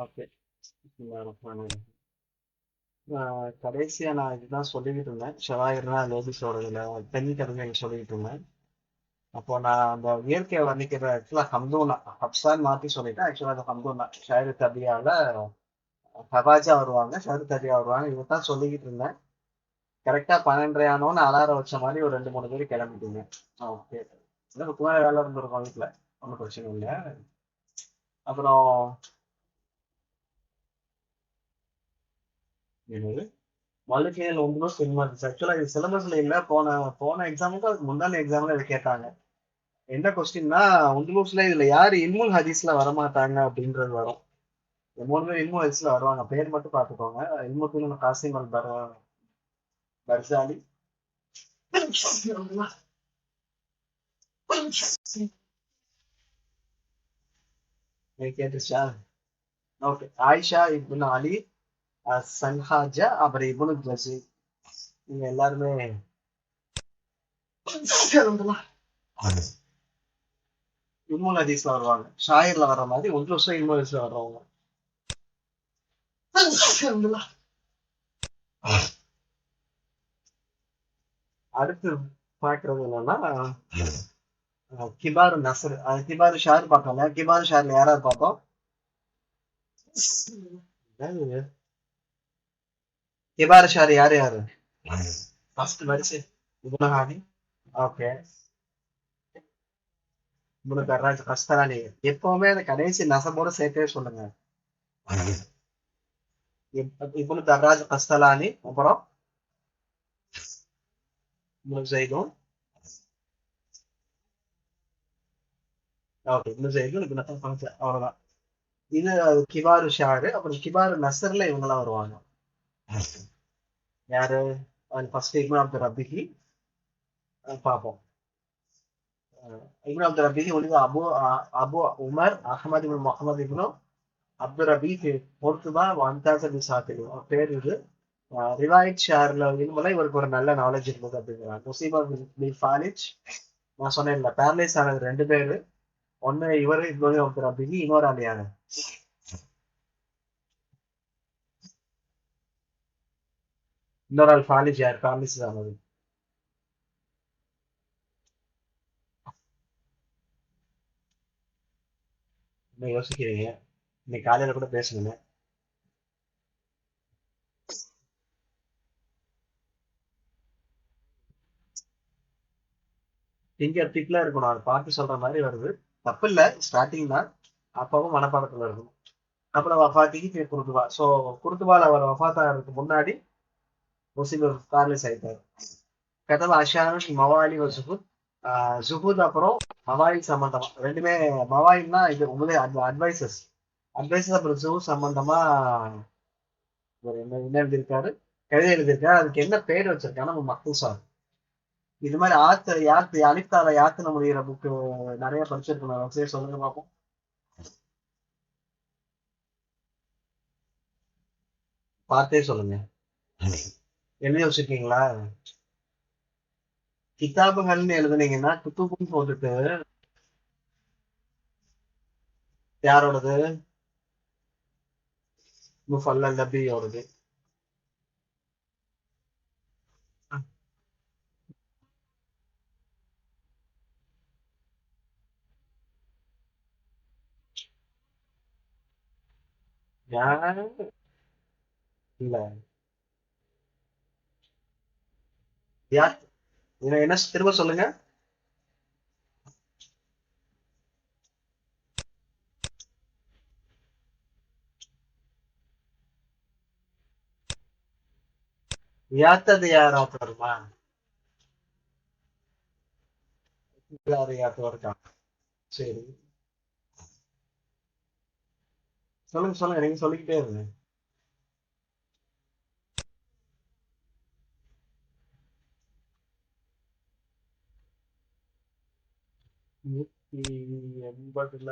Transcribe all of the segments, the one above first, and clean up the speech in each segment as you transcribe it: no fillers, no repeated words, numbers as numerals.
Okay. கடைசியா நான் இதுதான் சொல்லிக்கிட்டு இருந்தேன். ஷவாயிர்னா லோபிஸோட பெண் கவிஞர் சொல்லிக்கிட்டு இருந்தேன். அப்போ நான் அந்த இயற்கையை வர்ணிக்கிற ஆக்சுவலா ஹம்தூனா ஹப்சான் மாத்தி சொல்லிட்டேன். ஆக்சுவலா அது ஹம்தூனா ஷாயிரு தபியால ஹவாஜா வருவாங்க, ஷாயிரு தபியா வருவாங்க. இதைத்தான் சொல்லிக்கிட்டு இருந்தேன். கரெக்டா 12:30 ஆனோன்னு அலாரம் வச்ச மாதிரி ஒரு 2 3 பேர் கிளம்பிட்டீங்க. ஓகே. எனக்கு வேற வேலை இருந்திருக்கும் வீட்டுல. ஒன்றும் பிரச்சனை இல்லை. அப்புறம் என்னது வாழ்க்கையில் ஒன்றும் சினிமா ஆக்சுவலா இது சிலபஸ்ல இல்ல. போன போன எக்ஸாமுக்கு அதுக்கு முந்தான எக்ஸாம்ல இது கேட்டாங்க. என்ன கொஸ்டின்னா, உந்துலூஸ்ல இதுல யாரு இல்முல் ஹதீஸ்ல வரமாட்டாங்க அப்படின்றது வரும். இந்த 3 பேர் இல்முல் ஹதீஸ்ல வருவாங்க. பேர் மட்டும் பார்த்துக்கோங்க. இல்முத்தீன் காசிம் அல் பர்சாலி. கேட்டுச்சா? ஓகே. ஆயிஷா இப்னு அலி சன்ஹாஜா அப்புறம் இப்னு ஜசி. நீங்க எல்லாருமே இல்முல் ஹதீஸ்ல வருவாங்க. ஷாயர்ல வர்ற மாதிரி உந்துலூஸ்ல இல்முல் ஹதீஸ்ல வர்றவங்க. அடுத்து பாக்குறது என்னன்னா கிபாரு நசர். கிபாரு ஷார் பார்த்தோம்ல. கிபாரு ஷார்ல யாராவது பார்த்தோம்? என்னது? கிபாரு ஷார் யாரு யாரு? ஃபர்ஸ்ட் வரிசை இப்னு ஹானி. ஓகே. இப்னு கர்ராஜ் கஸ்தலானி. எப்பவுமே அந்த கடைசி நசபோட சேர்த்தே சொல்லுங்க. இப்னு கர்ராஜ் கஸ்தலானி. அப்புறம் இப்னு ஜெய்தூன். ஓகே. இப்னு ஜெய்தூன் இப்னு ஹம்சா. அவ்வளவுதான். இது கிபாரு ஷாரு. அப்புறம் கிபாரு நசர்ல இவங்கெல்லாம் வருவாங்க. யாரு? ஃபர்ஸ்ட் இப்னு அப்துல் ரபிஹி பார்ப்போம். இப்னு அப்துல் ரபிஹி ஒளிவு அபு அபு உமர் அஹமது இப்னு முகமது இப்னு அப்துல் ரபீஹ் பொறுத்துபா வந்தாச சாத்திரி பேர் இது. ரிவாயத் ஷேர்ல இதுமெல்லாம் இவருக்கு ஒரு நல்ல நாலேஜ் இருந்தது அப்படிங்கிறாங்க. முசீபா பின் ஃபாலிஜ். நான் சொன்னேன்ல பேரலைஸ் ஆனது 2 பேரு. ஒன்னு இவரு இன்னொரு அப்துல் ரபீஹி. இன்னொரு ஆள் யாரு? இன்னொரு ஆள் ஃபாலிஜ் யார் பேரலைஸ் ஆனது? இன்னும் யோசிக்கிறீங்க. இன்னைக்கு காலையில கூட பேசணுங்க. ஃபிங்கர் டிக்ல இருக்கணும். அது பார்த்து சொல்ற மாதிரி வருது. தப்பு இல்ல. ஸ்டார்டிங் தான். அப்பவும் மனப்பாடத்துல இருக்கும். அப்புறம் வஃபாத்திக்கு குருத்துபா. ஸோ குருத்துபால அவர் வஃபாத் ஆகிறதுக்கு முன்னாடி முஸ்லிம் பேரலைஸ் ஆயிட்டாரு. கதவ அஷான் மவாலி ஒரு ஜுஹூத். ஜுஹூத் அப்புறம் மவாயில் சம்பந்தமா ரெண்டுமே. மவாயில்னா இது உங்களே அட்வைசஸ். அட்வைசஸ் அப்புறம் ஜூ சம்பந்தமா ஒரு என்ன எழுதியிருக்காரு? கவிதை எழுதியிருக்காரு. அதுக்கு என்ன பேர் வச்சிருக்காங்க? நம்ம மக்தூசா. இது மாதிரி ஆத்து யாத்து அலிப்தால யாத்துன முடிகிற புக்கு நிறைய படிச்சிருக்கணும். சரி சொல்லுங்க பார்ப்போம். பார்த்தே சொல்லுங்க. எழுதி வச்சிருக்கீங்களா? கிதாபுகள்னு எழுதுனீங்கன்னா குத்துபுன்னு போட்டுட்டு யாரோடது? முஃபல்லல் நபியோடது. யாரு? இல்ல. யார்? என்ன திரும்ப சொல்லுங்க. யாத்தது யாராவது வருமா? யாரு யாத்து இருக்கா? சரி. சொல்லுங்க சொல்லுங்க. நீங்க சொல்லிக்கிட்டே இருங்க. 180ல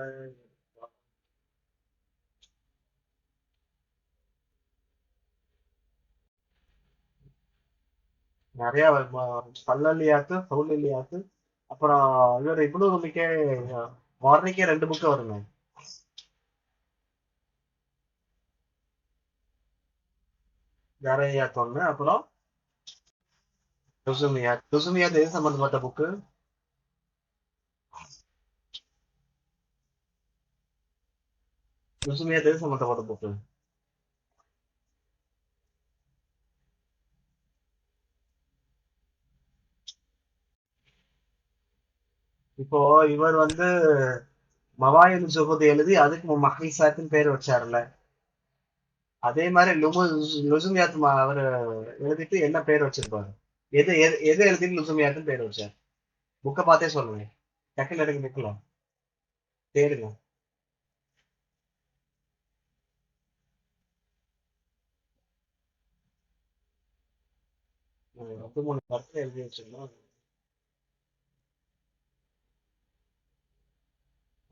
நிறைய பல்லலியாத்து சவுலியாத்து. அப்புறம் இவர் இவ்வளவு நம்பிக்கை மார்னிக்கே 2 புக்கு வருங்க. தரையாத் ஒண்ணு, அப்புறம் லுசுமியாத். லுசுமியாத் எது சம்பந்தப்பட்ட புக்கு? லுசுமியாத் எது சம்பந்தப்பட்ட புக்கு? இப்போ இவர் வந்து மவாயில் ஜுஹூத் எழுதி அதுக்கு மஹ்ரீசாத்துன்னு பேர் வச்சாருல்ல, அதே மாதிரி லுசுமியாத் அவரு எழுதிட்டு என்ன பேர் வச்சிருப்பாரு? எது எது எது எழுதிட்டு லுசுமியாத்துன்னு பேர் வச்சார்? புக்கை பார்த்தே சொல்லுங்க. டக்குன்னு எடுக்க நிக்கலாம். தேடுங்க. ரெண்டு மூணு படத்துல எழுதி வச்சிருந்தோம்.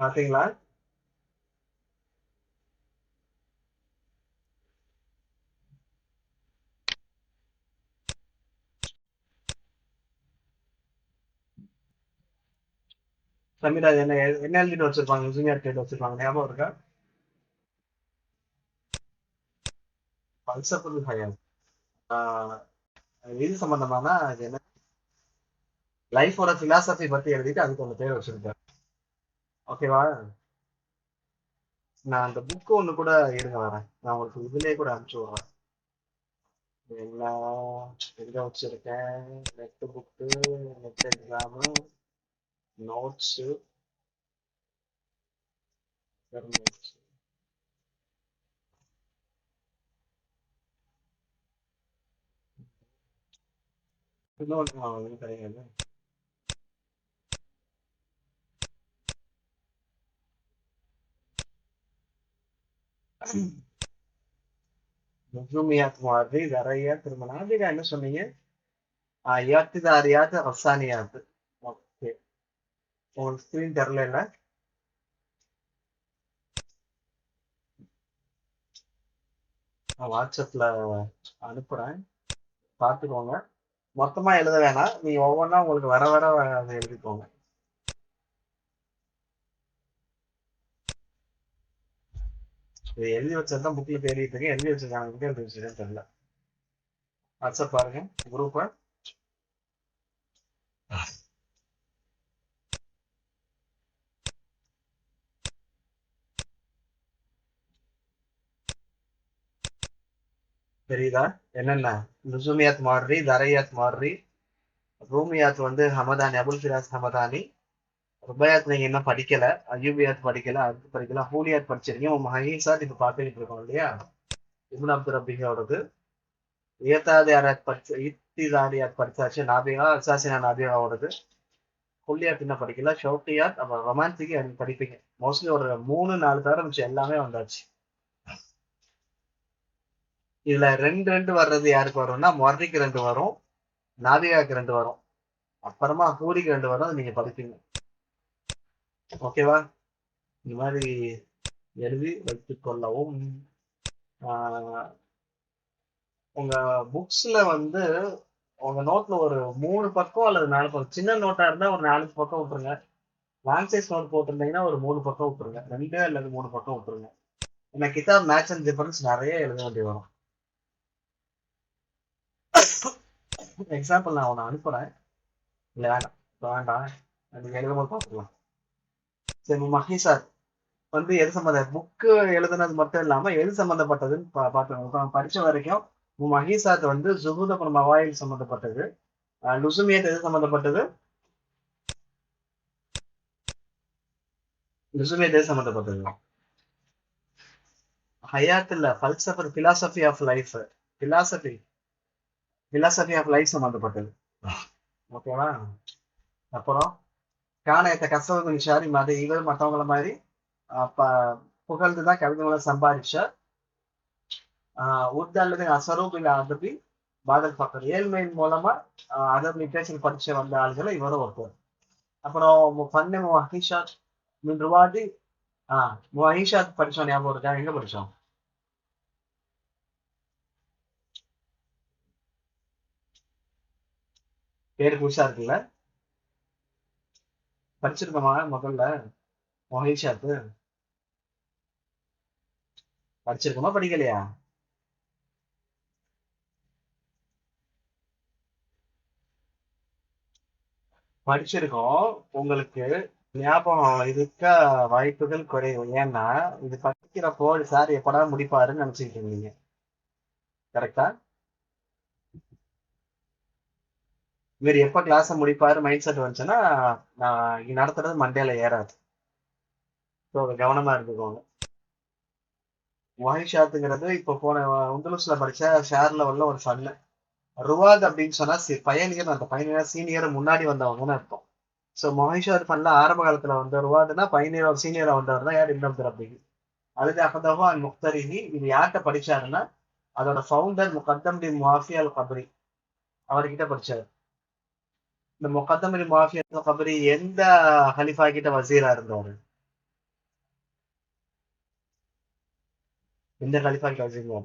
பாத்தீங்களா? சமீரா என்ன என்ன எழுதிட்டு வச்சிருப்பாங்க? லுசுமியாத் எழுதி வச்சிருப்பாங்க, ஞாபகம் இருக்கா? பல்சஃபுல் ஹயாத். ஆஹ் இது சம்பந்தமானா அது என்ன, லைஃபோட பிலாசபி பத்தி எழுதிட்டு அதுக்கு ஒரு பேர் வச்சிருக்காரு. ஓகேவா? நான் அந்த புக்கு ஒண்ணு கூட இருங்க வரேன், நான் உங்களுக்கு இதுலயே கூட அனுப்பிச்சு விடுறேன். என்ன எங்க வச்சிருக்கேன்? Net book, net exam, notes, இன்னொன்று கிடையாது. நுஜூமியாத் மாதிரி நிறைய திரும்ப நாபிகா என்ன சொன்னீங்க? யாத்திதாரியாத் அஃசானியாத். ஓகே. உங்களுக்கு ஸ்கிரீன் தெரியல? நான் வாட்ஸ்அப்ல அனுப்புறேன், பார்த்துக்கோங்க. மொத்தமா எழுத வேணாம், நீ ஒவ்வொன்றா உங்களுக்கு வர வர அதை எழுதிக்கோங்க. இது எழுதி வச்சதுதான் புக்ல தேடிட்டு இருக்கேன், எழுதி வச்சிருக்காங்க, எங்க எழுதி வச்சிருக்கேன்னு தெரியல. வாட்ஸ்அப் பாருங்க, குரூப்பை. தெரியுதா? என்னென்ன? லுசுமியாத் மார்ரி, தரையாத் மார்ரி, ரூமியாத் வந்து ஹமதானி, அபுல் ஃபிராஸ் ஹமதானி. ருபையாத் நீங்க இன்னும் படிக்கல, அய்யூபியாத் படிக்கல, அடுத்து படிக்கல, ஹூலியாத் படிச்சிருக்கீங்க. மஹீசாத் இப்ப பார்த்துக்கிட்டு இருக்கோம் இல்லையா, இப்னு அப்து ரப்பியோடது. ஏத்தாதியாராத் படிச்ச, இத்திதாரியாத் படிச்சாச்சு, நாபிகா அசாசினா நாபிகாவோடது. குல்லியாத் இன்னும் படிக்கல, ஷவுட்டியாத், அப்புறம் ரொமான்டிக் எனக்கு படிப்பீங்க. மோஸ்ட்லி ஒரு 3 4 தவிர மிச்சம் எல்லாமே வந்தாச்சு. இதுல ரெண்டு ரெண்டு வர்றது யாருக்கு வரும்னா, மொர்ரிக்கு 2 வரும், நாபிகாக்கு 2 வரும், அப்புறமா ஹூரிக்கு 2 வரும். அது நீங்க படிப்பீங்க. ஓகேவா? இந்த மாதிரி எழுதி வைத்துக் கொள்ளவும். ஆஹ் உங்க புக்ஸ்ல வந்து உங்க நோட்ல ஒரு 3 பக்கம் அல்லது 4 பக்கம், சின்ன நோட்டா இருந்தா ஒரு 4 பக்கம் விட்டுருங்க. லாங் சைஸ் நோட் போட்டிருந்தீங்கன்னா ஒரு 3 பக்கம் விட்டுருங்க, 2 அல்லது 3 பக்கம் விட்டுருங்க. ஏன்னா கிதாப் மேட்ச் அண்ட் டிஃபரன்ஸ் நிறைய எழுத வேண்டி வரும். எக்ஸாம்பிள் நான் ஒன்று அனுப்புறேன். இல்லை வேண்டாம், இப்போ வேண்டாம், நீங்க எழுதும்போது பார்த்துக்கலாம். சரி, மஹி சார் வந்து எது சம்மந்த புக்கு எழுதுனது மட்டும் இல்லாம எது சம்மந்தப்பட்டதுன்னு பார்த்துக்கோங்க. படிச்ச வரைக்கும் மஹிசாத் வந்து ஜுஹூத் அப்புறம் மவாயில் சம்மந்தப்பட்டது. லுசுமியத் எது சம்மந்தப்பட்டது? லுசுமியத் எது சம்மந்தப்பட்டது? ஹயாத் இல்ல, ஃபல்சஃபர், philosophy of life. Philosophy philosophy of life சம்மந்தப்பட்டது. ஓகேவா? அப்புறம் காணயத்தை கசவு நிஷாரி மாதிரி இவர் மற்றவங்கள மாதிரி புகழ்ந்துதான் கவிதைகளை சம்பாதிச்ச உர்து அல்லது அசரூப் இல்ல அதபி பாதல் பக்கர், ஏழ்மையின் மூலமா அதர் லிட்ரேச்சர் படிச்சு வந்த ஆளுகளை இவரும் ஒருத்தர். அப்புறம் ஃபன்னு மஹிஷாத் மின் ருவாதி. மஹிஷாத் படிச்சோம், ஞாபகம் இருக்கா? எங்க படிச்சோம்? பேரு புதுசா இருக்குல்ல? படிச்சிருக்கோமா முதல்ல மஹிஷாத்? படிச்சிருக்கோமா படிக்கலையா? படிச்சிருக்கோம். உங்களுக்கு ஞாபகம் இருக்க வாய்ப்புகள் குறைவு. ஏன்னா, இது படிக்கிறப்போ சார் எப்படா முடிப்பாருன்னு நினைச்சிட்டு இருந்தீங்க. கரெக்டா? இவர் எப்ப கிளாஸ முடிப்பாரு மைண்ட் செட் வந்துச்சுன்னா, நான் இங்க நடத்துறது மண்டையில ஏறாது. ஸோ கவனமா இருந்துக்கோங்க. மொஹிஷாத்துங்கிறது இப்போ போன உந்துலுஸ்ல படிச்ச ஷேர் லெவல்ல ஒரு ஃபன்னு. ருவாத் அப்படின்னு சொன்னா பயணியர், அந்த பயணியர் சீனியர் முன்னாடி வந்தவங்கன்னு அர்த்தம். ஸோ மொஹிஷாத் ஃபன்ல ஆரம்ப காலத்துல வந்த ருவாதுன்னா பயணியர் சீனியரா வந்தவர் தான் யார் இப்னு அப்துல் ரப்பீஹ். அதுக்கு அகதஹு அன் முக்தரிஹி, இது யார்கிட்ட படிச்சாருன்னா அதோட ஃபவுண்டர் முகத்தம் பின் முவாஃபி அல் கப்ரி, அவர்கிட்ட படிச்சாரு. இந்த முகத்தம் பின் முவாஃபி அல் கப்ரி எந்த ஹலிஃபா கிட்ட வசீரா இருந்தவர்? எந்த ஹலிஃபா கிட்ட வசீரா?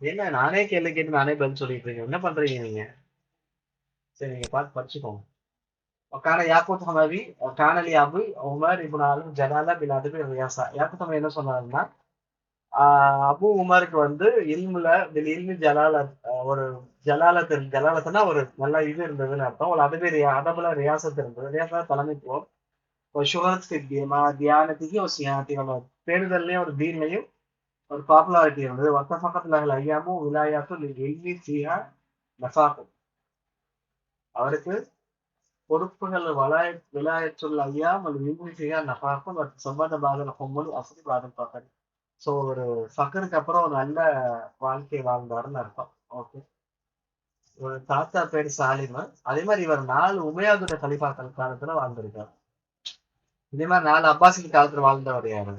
என்ன நானே கேள்வி கேட்டு நானே பதில் சொல்லிட்டு இருக்கேன், என்ன பண்றீங்க நீங்க? சரி, நீங்க பார்த்து படிச்சுக்கோங்க. وكان ياقوت ஹமவி كان لأبي عمر بن ஜலாலா பின் அதுபி ரியாசா. யாக்கூத் ஹமவி என்ன சொன்னாருன்னா, அபு உமருக்கு வந்து இல்முல இல்மி ஜலாலத், ஒரு ஜலாலத்துனா ஒரு நல்ல இது இருந்ததுன்னு அர்த்தம். ஒரு அதுவே அதபுல ரியாசத் இருந்தது. ரியாசா தலைமைத்துவம். ஒரு ஷுஹரத் தியானத்துக்கு ஒரு சியானத்துக்கு பேருதல்லையும் ஒரு தீன்லையும் ஒரு பாப்புலாரிட்டி இருந்தது. வத்த பக்கத்துல ஐயாமும் விலாயாத்தும் எல்வி சிஹா நஃபாக்கும். அவருக்கு பொறுப்புகள் விலாயத்துள்ள ஐயாம் அது இல்மி சிஹா நஃபாக்கும் சம்பந்த பாதன கொம்பல் அசதி பாதம் பார்க்கறது. ஸோ ஒரு ஃபக்கருக்கு அப்புறம் ஒரு நல்ல வாழ்க்கை வாழ்ந்தாருன்னு அர்த்தம். ஓகே. ஒரு தாத்தா பேர் சாலிமன். அதே மாதிரி இவர் 4 உமையாதுடைய கலிஃபாக்கள் காலத்துல வாழ்ந்திருக்காரு. இதே மாதிரி 4 அப்பாசின் காலத்துல வாழ்ந்தவர் யாரு?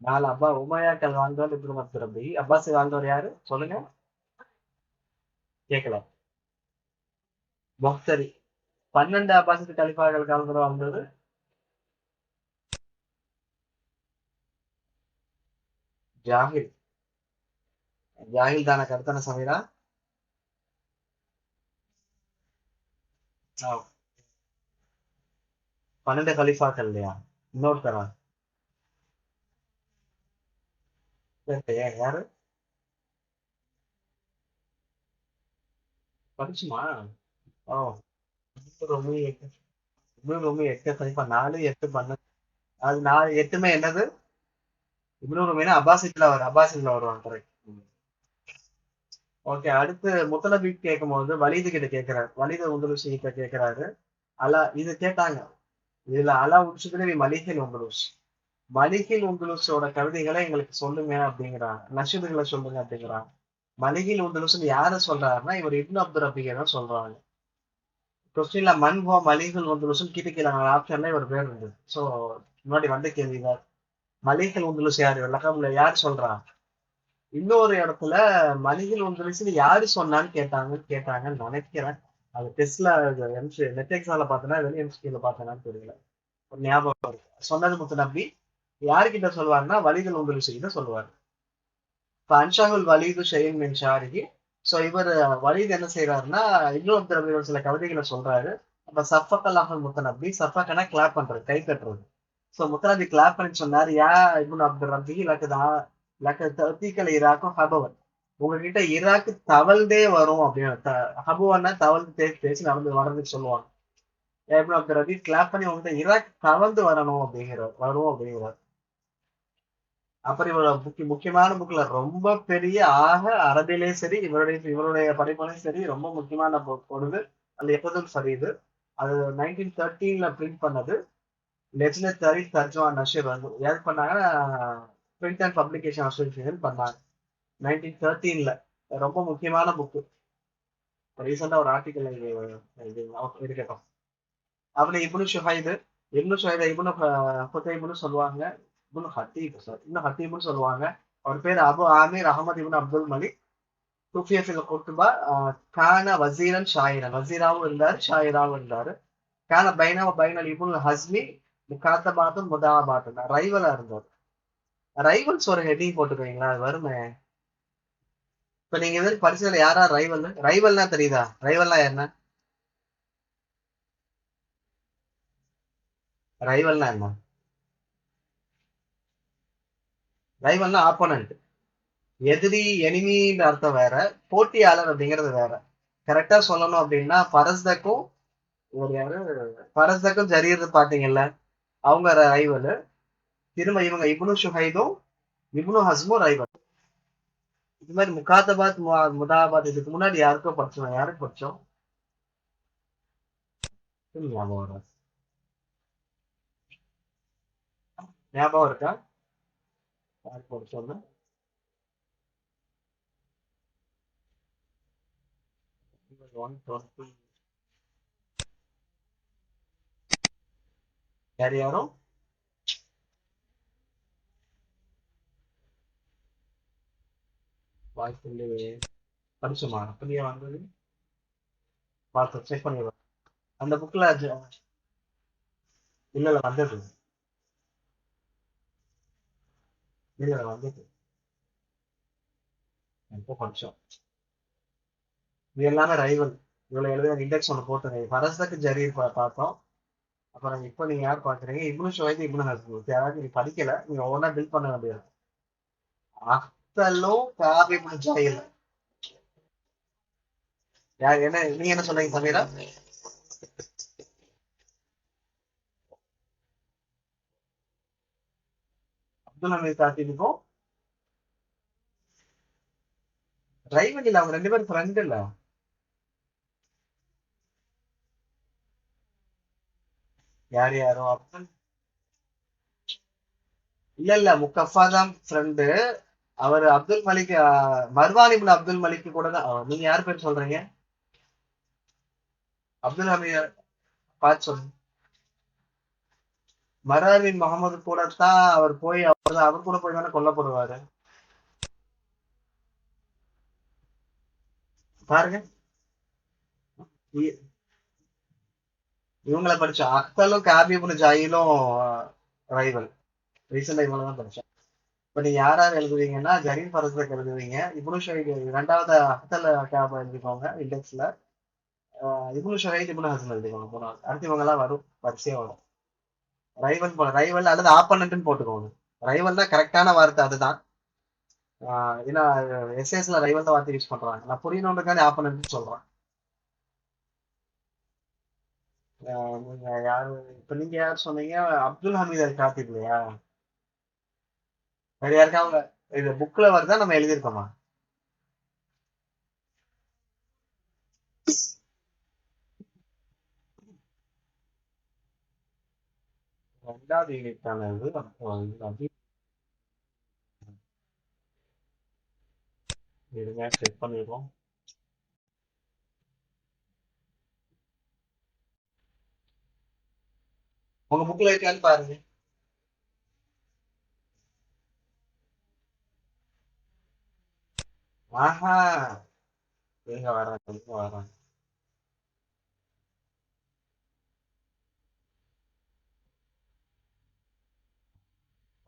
4 உமையாக்கள் வாழ்ந்தவர் இப்னு அப்துல் ரப்பீஹ். அப்பாசி வாழ்ந்தவர் யாரு சொல்லுங்க? கேட்கல. முஹ்தரி. 12 அப்பாசின் கலிஃபாக்கள் காலத்துல வாழ்ந்தது ஜாகில். ஜாகில் தான கருத்தான சமீரா? 12 கலிஃபாக்கள் இல்லையா? இன்னொருத்தரா? யாரு படிச்சுமா? ஓ, ரொம்ப இன்னும் ரொம்ப 8 கலிஃபா, 4 8 12. அது 4 8மே என்னது? இப்னு உமைனா அப்பாசிட்ல வருவாங்க. கரெக்ட். ஓகே. அடுத்து முத்தலபி கேட்கும்போது வலிது கிட்ட கேட்கிறாரு. வலிது உந்துலுசி கிட்ட கேட்கிறாரு. அலா இது கேட்டாங்க. இதுல அலா உச்சுதுலவி மலிகில் உந்துலுஸ். மலிகில் உந்துலுஸோட கவிதைகளை எங்களுக்கு சொல்லுங்க அப்படிங்கிறாங்க. நஷீதுகளை சொல்லுங்க அப்படிங்கிறாங்க. மலிகில் உந்துலுஸ்ன்னு யாரு சொல்றாருன்னா இவர் இப்னு அப்துல் ரப்பீஹ் தான் சொல்றாங்க. கொஸ்டின்ல மன்ஹோ மலிகுல் உந்துலுஸ்ன்னு கீழே ஆப்ஷன்ல இவர் பேர் இருந்தது. ஸோ முன்னாடி வந்த கேள்விதான். மலிகுல் உந்துலுஸ் யாரு லகம்ல யார் சொல்றா? இன்னொரு இடத்துல மலிகில் உந்துலுஸ்ன்னு யாரு சொன்னான்னு கேட்டாங்கன்னு நினைக்கிறேன். அது டெஸ்ட்ல நெட் எக்ஸாம்ல பார்த்தேன்னா வெளி எம்சிக்யூல பார்த்தேனான்னு தெரியல. ஒரு ஞாபகம் இருக்கு. சொன்னது முத்து நம்பி யாருக்கிட்ட சொல்லுவாருன்னா வலிதுல் உந்துலுசி கிட்ட சொல்லுவாரு. இப்ப அன்ஷாகுல் வலிது ஷெயின் மின் ஷாரிஹி. ஸோ இவர் வலிது என்ன செய்யறாருன்னா இப்னு அப்துல் ரப்பீஹ் சில கவிதைகளை சொல்றாரு. அப்ப சஃபக்கல்லாஹுல் முத்தநப்பி, சஃபக்கனா கிளாப் பண்றது, கை தட்டுறது. ஸோ முத்தநபி கிளாப் பண்ணி சொன்னாரு, யா இப்னு அப்துல் ரப்பீஹ் லக்கு தீக்கல் ஈராக்கும் ஹபவன், உங்ககிட்ட ஈராக்கு தவழ்ந்தே வரும் அப்படின்னு. ஹபுவன்னா தவழ்ந்து தேய்ச்சி தேய்ச்சி நடந்து வர்றதுக்கு சொல்லுவாங்க. இப்னு அப்துல் ரப்பீஹ் கிளாப் பண்ணி உங்ககிட்ட ஈராக் தவழ்ந்து வரணும் வரும் அப்படிங்கிறார். அப்புறம் இவரோட முக்கியமான புக்ல ரொம்ப பெரிய அரபிலே சரி இவருடைய படைப்புலையும் சரி ரொம்ப முக்கியமான பொழுது அந்த எப்போதும் சரி இது. அது 1913ல பிரிண்ட் பண்ணது. லெஜ்னத் தரீக் தர்ஜுமா நஷீர் வந்து யார் பண்ணாங்கன்னா பிரிண்ட் அண்ட் பப்ளிகேஷன் அசோசியேஷன் பண்ணாங்க 1913ல. ரொம்ப முக்கியமான புக்கு. ரீசெண்டா ஒரு ஆர்டிக்கல் இருக்கட்டும். அப்புறம் இப்னு ஷுஹைது இப்னு ஹுதைப்னு சொல்லுவாங்க. இப்னு ஹத்தீப் சார் இன்னும் ஹத்தீப்னு சொல்லுவாங்க. அவர் பேர் அபு ஆமீர் அகமது இப்னு அப்துல் மலிக். சூஃபியா ஃபில் குர்துபா. கான வசீரன் ஷாயிரன், வசீராவும் இருந்தாரு ஷாயிராவும் இருந்தாரு. கான பைனல் இப்னு ஹஸ்மி முகாத்தபாத்தும் முதாபாத்தும் ரைவலா இருந்தார். ரைவல்ஸ் ஒரு ஹெட்டிங் போட்டுக்குவீங்களா? அது வருமே. இப்ப நீங்க எதிர்த்து பரிசுல யாரா ரைவல்னா தெரியுதா? ரைவல்னா என்ன? ரைவல்னா என்ன? ரைவல்னா ஆப்போனன்ட். எதிரி எனிமின்னு அர்த்தம் வேற, போட்டியாளர் அப்படிங்கிறது வேற. கரெக்டா சொல்லணும் அப்படின்னா பரஸ்தக்கும் ஒரு யாரு பரஸ்தக்கும் ஜரீர் பாத்தீங்கல்ல, அவங்க ரைவல். திரும்ப இவங்க இப்னு ஷுஹைதும் இப்னு ஹஸ்மும் ரைவல். இது மாதிரி முகாத்தபாத் முதாபாத் இதுக்கு முன்னாடி யாருக்கோ படிச்சோம், யாருக்கு படிச்சோம் ஞாபகம் வரும். ஞாபகம் இருக்கா? யாருக்கு படிச்சோம்னு? 120. யார் யாரும்? வாய்ப்பு இல்லையே. படிச்சோமா? அப்படியே வந்தது. பார்த்து செக் பண்ணிடுறோம். அந்த புக்ல இல்ல இல்ல வந்தது. இல்ல இல்ல வந்தது. எப்போ படிச்சோம். இது எல்லாமே ரைவல். இவ்வளவு எழுத இண்டெக்ஸ் ஒன்று போட்டுருங்க. பரஸ்தக்கு ஜரீர் பார்த்தோம். அப்புறம் இப்போ நீங்க யார் பாக்குறீங்க? இப்னு ஷுவைத் இப்னு ஹஸ்பு. யாராவது நீங்க படிக்கல, நீங்க ஒவ்வொன்றா பில்ட் பண்ண வேண்டியது. அக்தலும் காபி இப்னு ஜஹீல். யார் என்ன நீங்க என்ன சொல்றீங்க சமீரா? அப்துல் ஹமீத் காத்திபுக்கும் ரைவல் இல்ல, அவங்க ரெண்டு பேரும் ஃப்ரெண்ட் இல்ல. யார் யாரோ அப்துல். இல்ல இல்ல, முக்கஃபா தான் ஃப்ரெண்டு. அவர் அப்துல் மலிக் மர்வான் இப்னு அப்துல் மலிக் கூட தான். நீங்க யார் பேர் சொல்றீங்க? அப்துல் ஹமீத் பார்த்து சொல்லுங்க. மர்வான் முகமது கூட தான் அவர் போய் அவர் கூட போய் தானே கொல்லப்படுவாரு. பாருங்க. இ- இவங்கள படிச்சோம். அக்தலும் காபி இப்னு ஜஹீலும் ரைவல். ரீசெண்டா இவங்கள தான் படிச்சோம். இப்ப நீங்க யார் யார் எழுதுவீங்கன்னா ஜரீர் பரஸ்தக் எழுதுவீங்க. இப்னு ஷஹீத் இரண்டாவது அக்தல் காபா எழுதிக்கோங்க இண்டெக்ஸ்ல. இப்னு ஷஹீத் இப்னு ஹசன் எழுதிக்கோங்க மூணாவது. அடுத்து இவங்க எல்லாம் வரும், வரிசையா வரும். ரைவல் ரைவல் அல்லது ஆப்பனண்ட்னு போட்டுக்கோங்க. ரைவல் தான் கரெக்டான வார்த்தை, அதுதான். ஏன்னா எஸ்எஸ்ல ரைவல் தான் வார்த்தை யூஸ் பண்றாங்க. நான் புரியணுன்றதுக்காண்டி ஆப்பனண்ட் சொல்றேன். நீங்க யாரு இப்ப நீங்க யார் சொன்னீங்க? அப்துல் ஹமீத் அல் காத்திப் இல்லையா? வேற யாருக்காவது இது புக்ல வருதா, நம்ம எழுதியிருக்கோமா? ரெண்டாவது யூனிட்டான இது இருங்க செக் பண்ணிடுவோம். உங்க புக்ல இருக்கான்னு பாருங்க. ஆஹா, எங்க வரேன் எங்க வரேன்.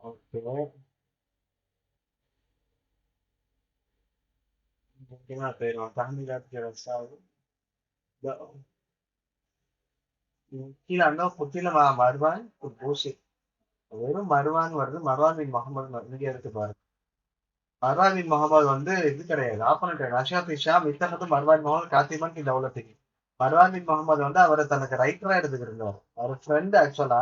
ஓகே. முக்கியமா போயிடும் தாமிராஜ் ரசாவு. கீழே அந்த கீழே மருவான் ஒரு பூசி. வெறும் மருவான் வருது. மருவான் பின் முகமது வருது. இங்க இருக்கு பாருங்க. மருவான் பின் முகமது வந்து இது கிடையாது, ஆப்பனண்ட். அஷாப் இஷாம் இத்தனது மருவான் முகமது காத்திமன் இந்த தௌலத்துக்கு. மருவான் பின் முகமது வந்து அவரை தனக்கு ரைட்டரா எடுத்துக்கிட்டு அவர் ஃப்ரெண்ட் ஆக்சுவலா.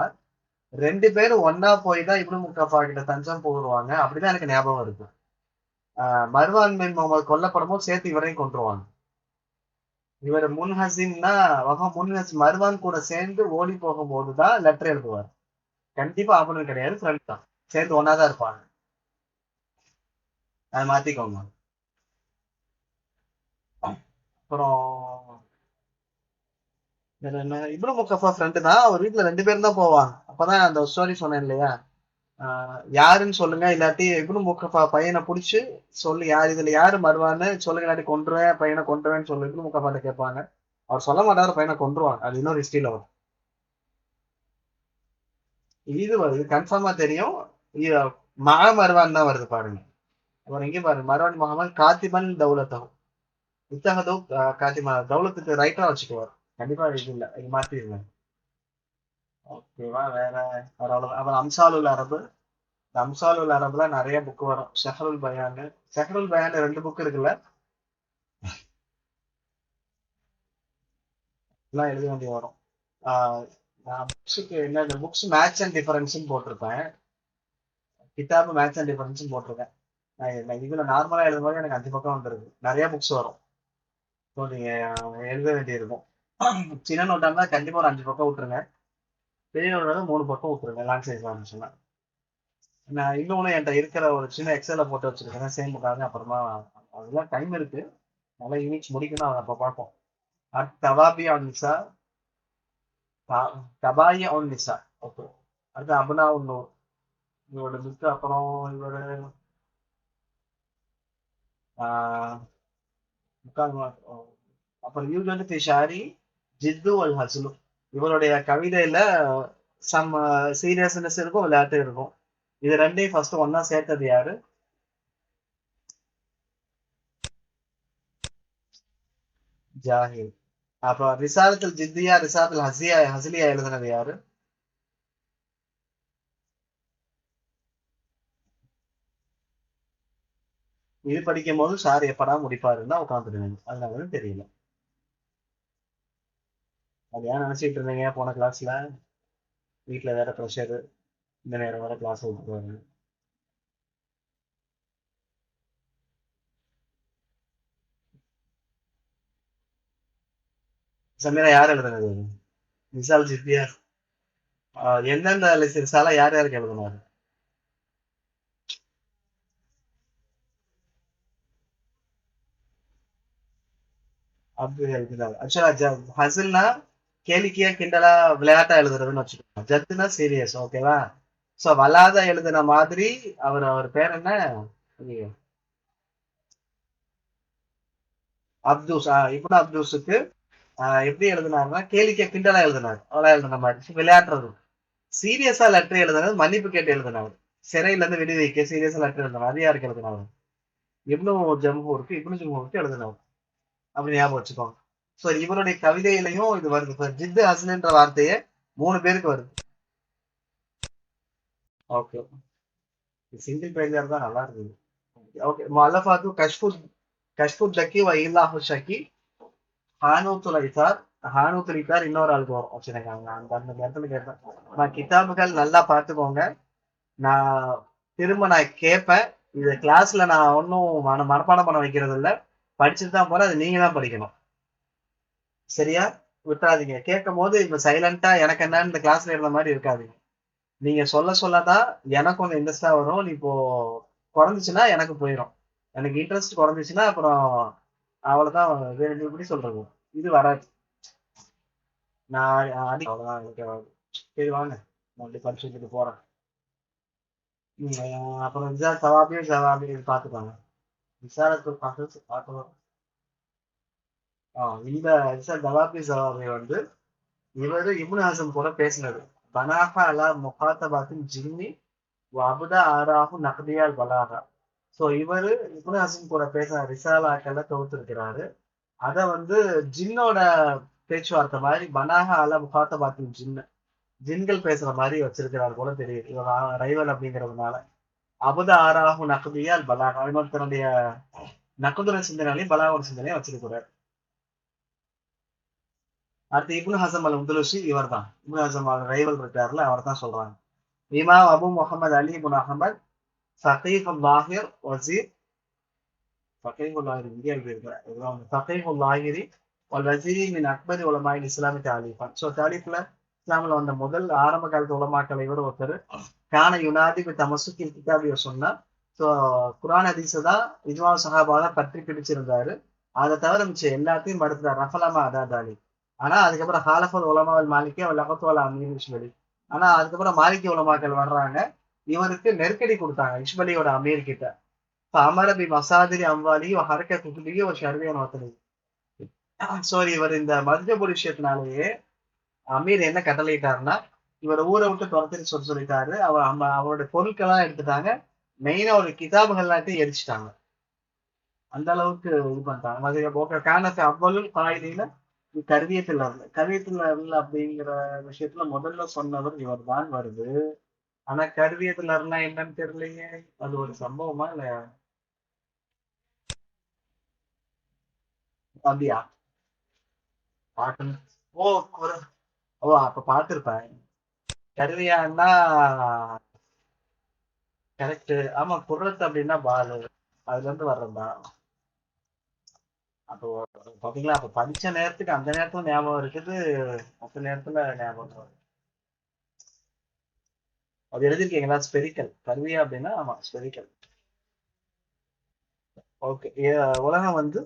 ரெண்டு பேரும் ஒன்னா போய் தான் இப்னு முக்கஃபா கிட்ட தஞ்சம் போடுவாங்க. அப்படிதான் எனக்கு ஞாபகம் இருக்கு. மருவான் பின் முகமது கொல்லப்படும் போது சேர்த்து இவரையும் கொண்டுருவாங்க. இவர் முன்ஹசிம்னா முன்ஹசிம் மருவான் கூட சேர்ந்து ஓடி போகும்போதுதான் லெட்டர் எழுதுவார். கண்டிப்பா ஆப்பனண்ட் கிடையாது, ஃப்ரெண்ட் தான். சேர்ந்து ஒன்னாதான் இருப்பாங்க. அதை மாத்திக்கோங்க. அப்புறம் வேற என்ன? இப்னு முக்கஃபா ஃப்ரெண்டு தான். அவர் வீட்டுல ரெண்டு பேரும் தான் போவாங்க. அப்பதான் அந்த ஸ்டோரி சொன்னேன் இல்லையா? யாருன்னு சொல்லுங்க, இல்லாட்டி இப்னு முக்கஃபா பையனை புடிச்சு சொல்லு, யார் இதுல யாரு மருவான்னு சொல்லுங்க, இல்லாட்டி கொன்றுவேன் பையனை கொன்றுவேன்னு சொல்லு இப்னு முக்கஃபாட்ட கேட்பாங்க. அவர் சொல்ல மாட்டாரு, பையனை கொன்றுவாங்க. அது இன்னொரு ஹிஸ்டரியில வரும். இது வருது கன்ஃபார்மா தெரியும். இது மருவான் தான் வருது பாருங்க. அப்புறம் இங்கே பாருங்க, மருவான் முகமது காத்திபன் தௌலத்தகம் புத்தகதோ. காத்திமா தௌலத்துக்கு ரைட்டரா வச்சுக்குவார். கண்டிப்பா இது இல்ல, இது மாத்திருங்க. ஓகேவா? வேற வேற அவ்வளவு. அப்புறம் அம்சாலுல் அரபு. அம்சாலுல் அரபுல நிறைய புக் வரும். ஷஹருல் பயான் 2 புக் இருக்குல்ல, எல்லாம் எழுத வேண்டிய வரும். ஆஹ் நான் புக்ஸுக்கு என்ன இந்த புக்ஸ் மேட்ச் அண்ட் டிஃபரன்ஸ்னு போட்டிருப்பேன். கிதாபு மேட்ச் அண்ட் டிஃபரன்ஸ்னு போட்டிருக்கேன். நான் இதுல நார்மலா எழுதும்போது எனக்கு 5 பக்கம் வந்துருக்கு. நிறைய புக்ஸ் வரும். ஸோ நீங்க எழுத வேண்டியிருக்கும். சின்ன நோட்டா இருந்தா கண்டிப்பா ஒரு 5 பக்கம் விட்டுருங்க. பெரிய நோட்டா 3 பக்கம் விட்டுருங்க, லாங் சைஸ் ஆரம்பிச்சுன்னா. நான் இன்னொன்னு என்கிட்ட இருக்கிற ஒரு சின்ன எக்ஸல போட்டு வச்சிருக்கேன், சேம் புக்காக. அப்புறமா அதெல்லாம் டைம் இருக்கு, நல்லா யூனிட்ஸ் முடிக்கணும், அதை அப்ப பார்ப்போம். தவாபி ஆன் நிசா, தபாயி ஆன் நிசா. ஓகே. அடுத்து அபுனா ஒன்று இவரோட புக்கு. அப்புறம் இவரோட ஆஹ், முக்கால் அப்புறம் யூஜது ஃபிஷாரி ஜித்து அல் ஹஸ்லு. இவருடைய கவிதையில சம் சீரியஸ்னஸ் இருக்கும், விளையாட்டு இருக்கும். இது ரெண்டையும் ஃபர்ஸ்ட் ஒன்னா சேர்த்தது யாரு? ஜாஹில். அப்புறம் ரிசாலத்தில் ஜித்தியா ரிசாலத்தில் ஹசிலியா எழுதுனது யாரு? இது படிக்கும் போது சார் எப்படா முடிப்பாருன்னு தான் உட்காந்துருந்தீங்க, அதனால தெரியல. அது ஏன் நினைச்சிட்டு இருந்தீங்க போன கிளாஸ்ல? வீட்டுல வேற ப்ரெஷரு, இந்த நேரம் வேற கிளாஸ் விட்டுருவாங்க. சமீரா யார் எழுதுனது? ரிசால் ஜித்தியா. எந்தெந்த ரிசாலா யார் யாருக்கு எழுதுனாரு? அப்படி எழுதினாரு. ஆக்சுவலா ஹசில்னா கேலிக்கையா கிண்டலா விளையாட்டா எழுதுறதுன்னு வச்சுக்கோங்க. ஜத்துனா சீரியஸ், ஓகேவா? சோ வல்லாத எழுதுன மாதிரி. அவர் அவர் பேர் என்ன? ஐயோ, அப்தூஸ். இப்னு அப்தூஸுக்கு எப்படி எழுதினாருன்னா கேலிக்கை கிண்டலா எழுதினார், அவளா எழுதின மாதிரி விளையாடுறது. சீரியஸா லெட்டர் எழுதுனது மன்னிப்பு கேட்டு எழுதினவர். சிறையில இருந்து விடுவிக்க சீரியஸா லெட்டர் எழுதினவர். அது யாருக்கு எழுதினவர்? இப்னு ஜம்ஹூருக்கு, இப்னு ஜம்ஹூருக்கு எழுதினவர். அப்படி ஞாபகம் வச்சுக்கோங்க. சோ இவருடைய கவிதையிலையும் இது வருது. இப்ப ஜித்து ஹசன்ன்ற வார்த்தையே 3 பேருக்கு வருது. ஓகே. சிங்கிள் பேஜர் தான் நல்லா இருக்குது. ஓகே. மல்லஃபாத்து கஷ்பு தக்கி வ இல்லாஹு ஷக்கி ஹானூத்துல் ஐசார். ஹானூத்துல் ஐசார் இன்னொரு ஆளுக்கு வரும். வச்சுருங்க, அந்த அந்த இடத்துல கேட்டேன். நான் கிதாபுகள் நல்லா பார்த்துக்கோங்க. நான் திரும்ப கேட்பேன். இது கிளாஸ்ல நான் ஒன்றும் மனப்பாடம் பண்ண வைக்கிறது இல்லை, படிச்சுட்டு தான் போறேன். அது நீங்க தான் படிக்கணும், சரியா? விட்டுறாதீங்க. கேட்கும் போது இப்ப சைலண்டா எனக்கு என்னன்னு இந்த கிளாஸ்ல இருந்த மாதிரி இருக்காதீங்க. நீங்க சொல்ல சொல்லதான் எனக்கு கொஞ்சம் இன்ட்ரெஸ்டா வரும். நீ இப்போ குறைஞ்சிச்சுன்னா எனக்கு போயிடும். எனக்கு இன்ட்ரெஸ்ட் குறைஞ்சிச்சுன்னா அப்புறம் அவ்வளவுதான். எப்படி சொல்றது, இது வராது. நான் அவ்வளவுதான் எனக்கு வராது. சரி வாங்க, நான் அப்படி படிச்சுட்டு போறேன். அப்புறம் ஜவாபி பார்த்துக்கோங்க. விசாரத்து பார்த்து. இந்த ஜவாபி ஜவாபி வந்து இவரு இப்னு ஹசம் கூட பேசினது. பனாஹா அலா முகாத்தபாத்தின் ஜின்னி வபுதா ஆராஹு நக்தியால் பலாகா. ஸோ இவரு இப்னு ஹசம் கூட பேசின ரிசாலாக்கள்ல தொகுத்திருக்கிறாரு. அத வந்து ஜின்னோட பேச்சுவார்த்தை மாதிரி பனாஹா அலா முகாத்தபாத்தின் ஜின்கள் பேசுற மாதிரி வச்சிருக்கிறார் போல தெரியுது. இவர் ரைவல் அப்படிங்கிறதுனால அபுதா ஆராஹு நக்தியால் பலாகா, இன்னொருத்தருடைய நக்குதுர சிந்தனையும் பலாவோட சிந்தனையும் வச்சிருக்கிறார். அடுத்து இப்னு ஹசம் அல் உந்துலுசி, இவர் தான் இப்னு ஹசம் ரைவல் இருக்காருல்ல, அவர் தான் சொல்றாங்க. இமாம் அபு முகமது அலி இப்னு அஹமத் ஃபகீஹுல் லாஹிர் வசீர். ஃபகீஹுல் லாஹிர் இங்கே எழுதியிருக்கிறேன். ஃபகீஹுல் லாஹிரி வல் வசீரி மின் அக்பரி உலமாயில் இஸ்லாமி தாலிஃபான். ஸோ தாலிஃப்ல இஸ்லாமில் வந்த முதல் ஆரம்ப காலத்து உலமாக்களை இவர் ஒருத்தர். கான யுனாதி தமசுக்கு கிதாபிய சொன்னா. ஸோ குரான் ஹதீஸை தான் இஜ்மா சஹாபாவை பற்றி பிடிச்சிருந்தாரு. அதை தவிர மிச்சம் எல்லாத்தையும் மறுத்தார். ரஃபலாமா அதாதாலி. ஆனா அதுக்கப்புறம் ஹாலஃபல் உலமாவல் மாலிக்கே லகத்துவல் அமீர் இஷ்பலி. ஆனா அதுக்கப்புறம் மாலிக்கி உலமாக்கள் வர்றாங்க. இவருக்கு நெருக்கடி கொடுத்தாங்க இஷ்பலியோட அமீர் கிட்ட. அமரபி மசாதிரி அம்வாலி ஹரக்க குதுபிகி ஒரு ஷர்வியன் வத்தலி. ஸோ இவர் இந்த மதுஜபுல் விஷயத்தினாலேயே அமீர் என்ன கட்டளையிட்டாருன்னா, இவர் ஊரை விட்டு துரத்துன்னு சொல்லிட்டாரு. அவருடைய பொருட்கள்லாம் எடுத்துட்டாங்க. மெயினா ஒரு கிதாபுகள் எல்லாத்தையும் எரிச்சிட்டாங்க. அந்த அளவுக்கு இது பண்ணிட்டாங்க. கானத்தை அவ்வளவு காயில கருவியத்தில் அப்படிங்கிற விஷயத்துல முதல்ல சொன்னவர் இவர் தான் வருது. ஆனா கருவியதுலர்னா என்னன்னு தெரியலையே. அது ஒரு சம்பவமா இல்ல? அப்படியா? பாட்டு. ஓ ஓ அப்ப பார்த்திருப்பேன். கருவியான்னா கரெக்ட். ஆமா, குர்ரத் அப்படின்னா பாலு, அதுல இருந்து வர்றதுதான். அப்போ பாத்தீங்களா, அப்ப படிச்ச நேரத்துக்கு அந்த நேரத்துல ஞாபகம் இருக்குது, மத்த நேரத்துல ஞாபகம் வரும். அது எழுதிருக்கீங்களா? ஸ்பெரிக்கல் கருவியா அப்படின்னா ஆமா ஸ்பெரிக்கல். ஓகே. உலகம் வந்து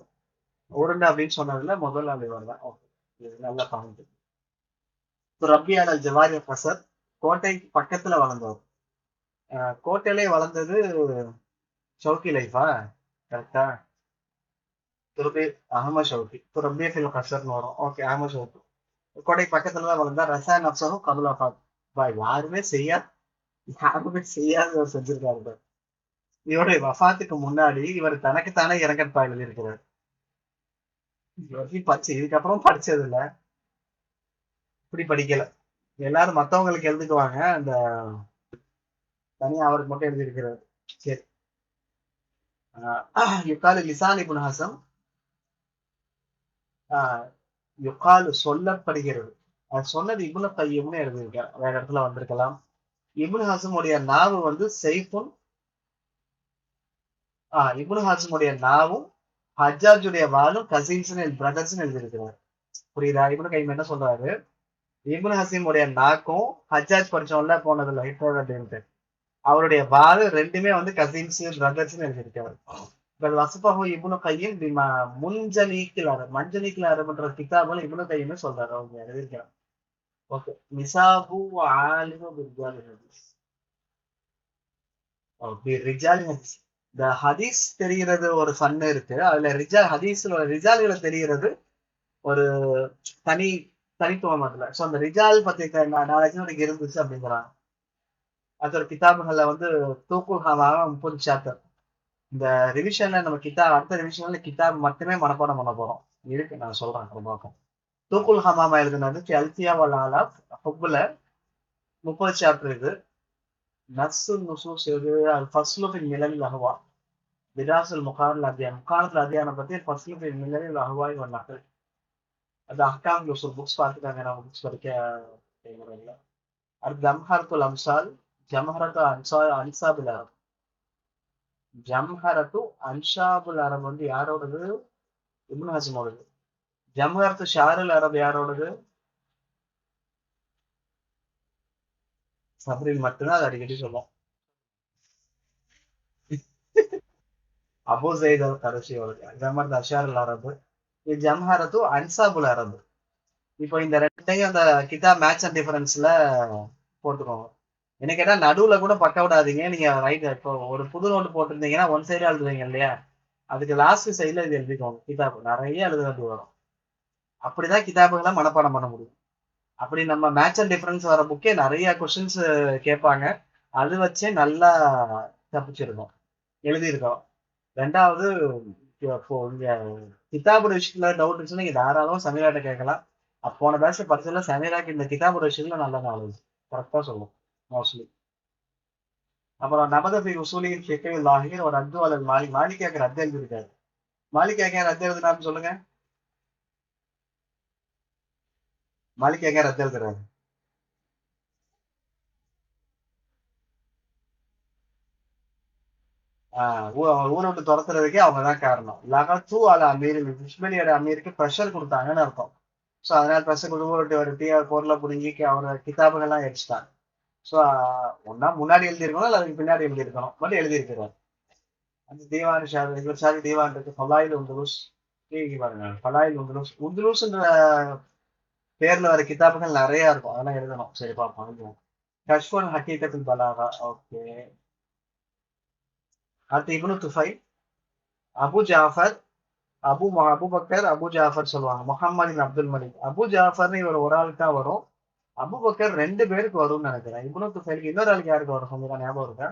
உருண்டை அப்படின்னு சொன்னதுல முதல் ஆள் இவர் தான். ஓகே, இது நல்ல பாயிண்ட். ரப்பியான ஜவாரி ஃபசத் கோட்டை பக்கத்துல வளர்ந்தவர். கோட்டையிலே வளர்ந்தது ஷவுக்கி லைஃபா? கரெக்டா? துருபி அகமது ஷவுக்கி துரபிய ஃபில் கஷர்னு வரும். ஓகே, அகமது ஷவுக்கி கோட்டை பக்கத்துல தான் வளர்ந்தா. ரசாயன் அப்சரும் கபுல் அஃபாத். பா, யாருமே செய்யாத செஞ்சிருக்காரு பாரு. இவருடைய வஃபாத்துக்கு முன்னாடி இவர் தனக்குத்தானே இறங்கற்பா எழுதியிருக்கிறார். இவரையும் படிச்சு இதுக்கப்புறம் படிச்சது இல்ல, இப்படி படிக்கல. எல்லாரும் மத்தவங்களுக்கு எழுதுக்குவாங்க, அந்த தனியா அவருக்கு மட்டும் எழுதியிருக்கிறார். சரி. யுக்காலு லிசான் இப்னு ஹசம். யுக்காலு சொல்லப்படுகிறது. அது சொன்னது இப்னு கையும்னு எழுதியிருக்கார், வேற இடத்துல வந்திருக்கலாம். இப்னு ஹசமுடைய நாவு வந்து செய்ஃபுன். இப்னு ஹசமுடைய நாவும் ஹஜ்ஜாஜுடைய வாளும் கசின்ஸ் பிரதர்ஸ் எழுதியிருக்கிறார். புரியுதா? இப்னு கைம் என்ன சொல்றாரு, இப்னு ஹசீமுடைய நாக்கும் ஹஜ்ஜாஜ் படிச்சோம்ல போனதுல ஹிட்லர் அப்படின்ட்டு, அவருடைய வாள் ரெண்டுமே வந்து கசின்ஸ் பிரதர்ஸ் எழுதியிருக்காரு. வசப்பாக இப்னு கையும் முன்ஜனீக்கில் அரபு மஞ்சனீக்கில் அரபுன்ற கிதாபுல இப்னு கையுமே சொல்றாரு, அவங்க எழுதியிருக்காங்க. ஓகே. மிசாபு ஆலிமு பிர்ஜாலி ஹதீஸ். ஓகே, ரிஜாலி ஹதீஸ். இந்த ஹதீஸ் தெரிகிறது ஒரு ஃபன் இருக்கு, அதுல ஹதீஸ்ல ரிஜால்களை தெரிகிறது ஒரு தனி தனித்துவம் அதுல. ஸோ அந்த ரிஜால் பத்தி நாலேஜ் எனக்கு இருந்துச்சு அப்படிங்கிறாங்க. அதோட கிதாபுகள்ல வந்து தூக்குல் ஹமாமா 30 சாப்டர். இந்த ரிவிஷன்ல நம்ம அடுத்த ரிவிஷன்ல கிதாப் மட்டுமே மனப்பாடம் பண்ண போறோம். இருக்கு, நான் சொல்றேன் அப்புறம் பார்ப்போம். தூக்குல் ஹமாமா எழுதுனது அல்ஃபியா வல் ஆலாப் ஹுப்ல 30 சாப்டர் இது. நஸ்ஸு நுசூஸ் இது அல் ஃபஸ்லு ஃபில் மிலல் அஹ்வா. திராசுல் முகாரல் அத்தியானம், முகாரத்தில் அத்தியானம் பத்தி ஃபஸ்லு ஃபில் மிலல் அஹ்வாய் வல் நஹல். அது அஹ்காம் யூசுல் புக்ஸ் பார்த்துட்டாங்க, நம்ம புக்ஸ் படிக்க தேவையில்லை. அடுத்து ஜம்ஹரத்துல் அம்சால். ஜம்ஹரத்து அன்சாபுல் அரப். ஜம்ஹரத்து அன்சாபுல் அரப் வந்து யாரோடது? இப்னு ஹசமோடது. ஜம்ஹரத்து ஷாருல் அரப் யாரோடது? சப்ரின் மட்டும்தான் அது அடிக்கடி சொல்லும். அபு ஜெயித் அல் கரஷியோடது. ஜம்ஹரத்து அஷாருல் அரபு. இது ஜம்ஹரத்து அன்சாபுல் அரபு. இப்போ இந்த ரெண்டையும் அந்த கிதாப் மேட்ச் அண்ட் டிஃபரன்ஸ்ல போட்டுக்கோங்க. என்ன கேட்டா நடுவுல கூட பக்க விடாதீங்க. நீங்க ரைட் இப்போ ஒரு புது நோட்டு போட்டிருந்தீங்கன்னா ஒன் சைடா எழுதுவீங்க இல்லையா, அதுக்கு லாஸ்ட் சைட்ல இது எழுதிக்கோங்க. கிதாப் நிறைய எழுத வேண்டி வரும். அப்படிதான் கிதாபுகளை மனப்பாடம் பண்ண முடியும். அப்படி நம்ம மேட்ச் அண்ட் டிஃபரன்ஸ் வர புக்கே நிறைய கொஸ்டின்ஸ் கேட்பாங்க, அது வச்சே நல்லா தப்பிச்சிருக்கோம், எழுதியிருக்கோம். ரெண்டாவது, இப்போ இங்க கிதாபோட விஷயத்துல டவுட் இருந்துச்சுன்னா நீங்க தாராளமா சமீராட்ட கேட்கலாம். போன பேட்ச் படிச்சதுல சமீராக்கு இந்த கிதாபோட விஷயத்துல நல்ல நாலேஜ், கரெக்டா சொல்லும் மோஸ்ட்லி. அப்புறம் நபதபி உசூலியின் ஃபிக்ஹ் லாஹிர் ஒரு அத்து அல்லது மாலிகாக்கு ரத்து எழுதியிருக்காரு. மாலிகாக்கு ஏன் ரத்து எழுதினாருன்னு சொல்லுங்க. மாலிகாக்கு ஏன் ரத்து எழுதுறாரு? ஊரை விட்டு துரத்துறதுக்கே அவங்கதான் காரணம். லகத்து அல அமீர், இஸ்மேலியோட அமீருக்கு ப்ரெஷர் கொடுத்தாங்கன்னு அர்த்தம். ஸோ அதனால ப்ரெஷர் கொடுத்து ஒரு பொருளை புடுங்கி அவரோட கிதாபுகள்லாம் எரிச்சிட்டாங்க. ஸோ ஒன்னா முன்னாடி எழுதியிருக்கணும் இல்லை அதுக்கு பின்னாடி எழுதியிருக்கணும், பட் எழுதியிருக்கிறார். அந்த தீவான் இவர் சாரி தீவான் இருக்கு. ஃபலாயில் உந்துலூஸ். பாருங்க, ஃபலாயில் உந்துலூஸ். உந்துலூஸ்ன்ற பேர்ல வர கிதாபுகள் நிறைய இருக்கும், அதெல்லாம் எழுதணும். சரி பார்ப்போம். கஷ்ஃபுல் ஹக்கீகத்துல் பலாகா. ஓகே. அடுத்து இப்னு துஃபைல். அபு ஜாஃபர். அபுபக்கர் அபு ஜாஃபர் சொல்லுவாங்க. முஹம்மது பின் அப்துல் மலிக். அபு ஜாஃபர்னு இவர் ஒரு ஆளுக்கு தான் வரும். அபுபக்கர் 2 பேருக்கு வரும்னு நினைக்கிறேன். இப்னு துஃபைலுக்கு இன்னொரு ஆளுக்கு யாருக்கு வரும் சொல்லுங்க, ஞாபகம் இருக்கா?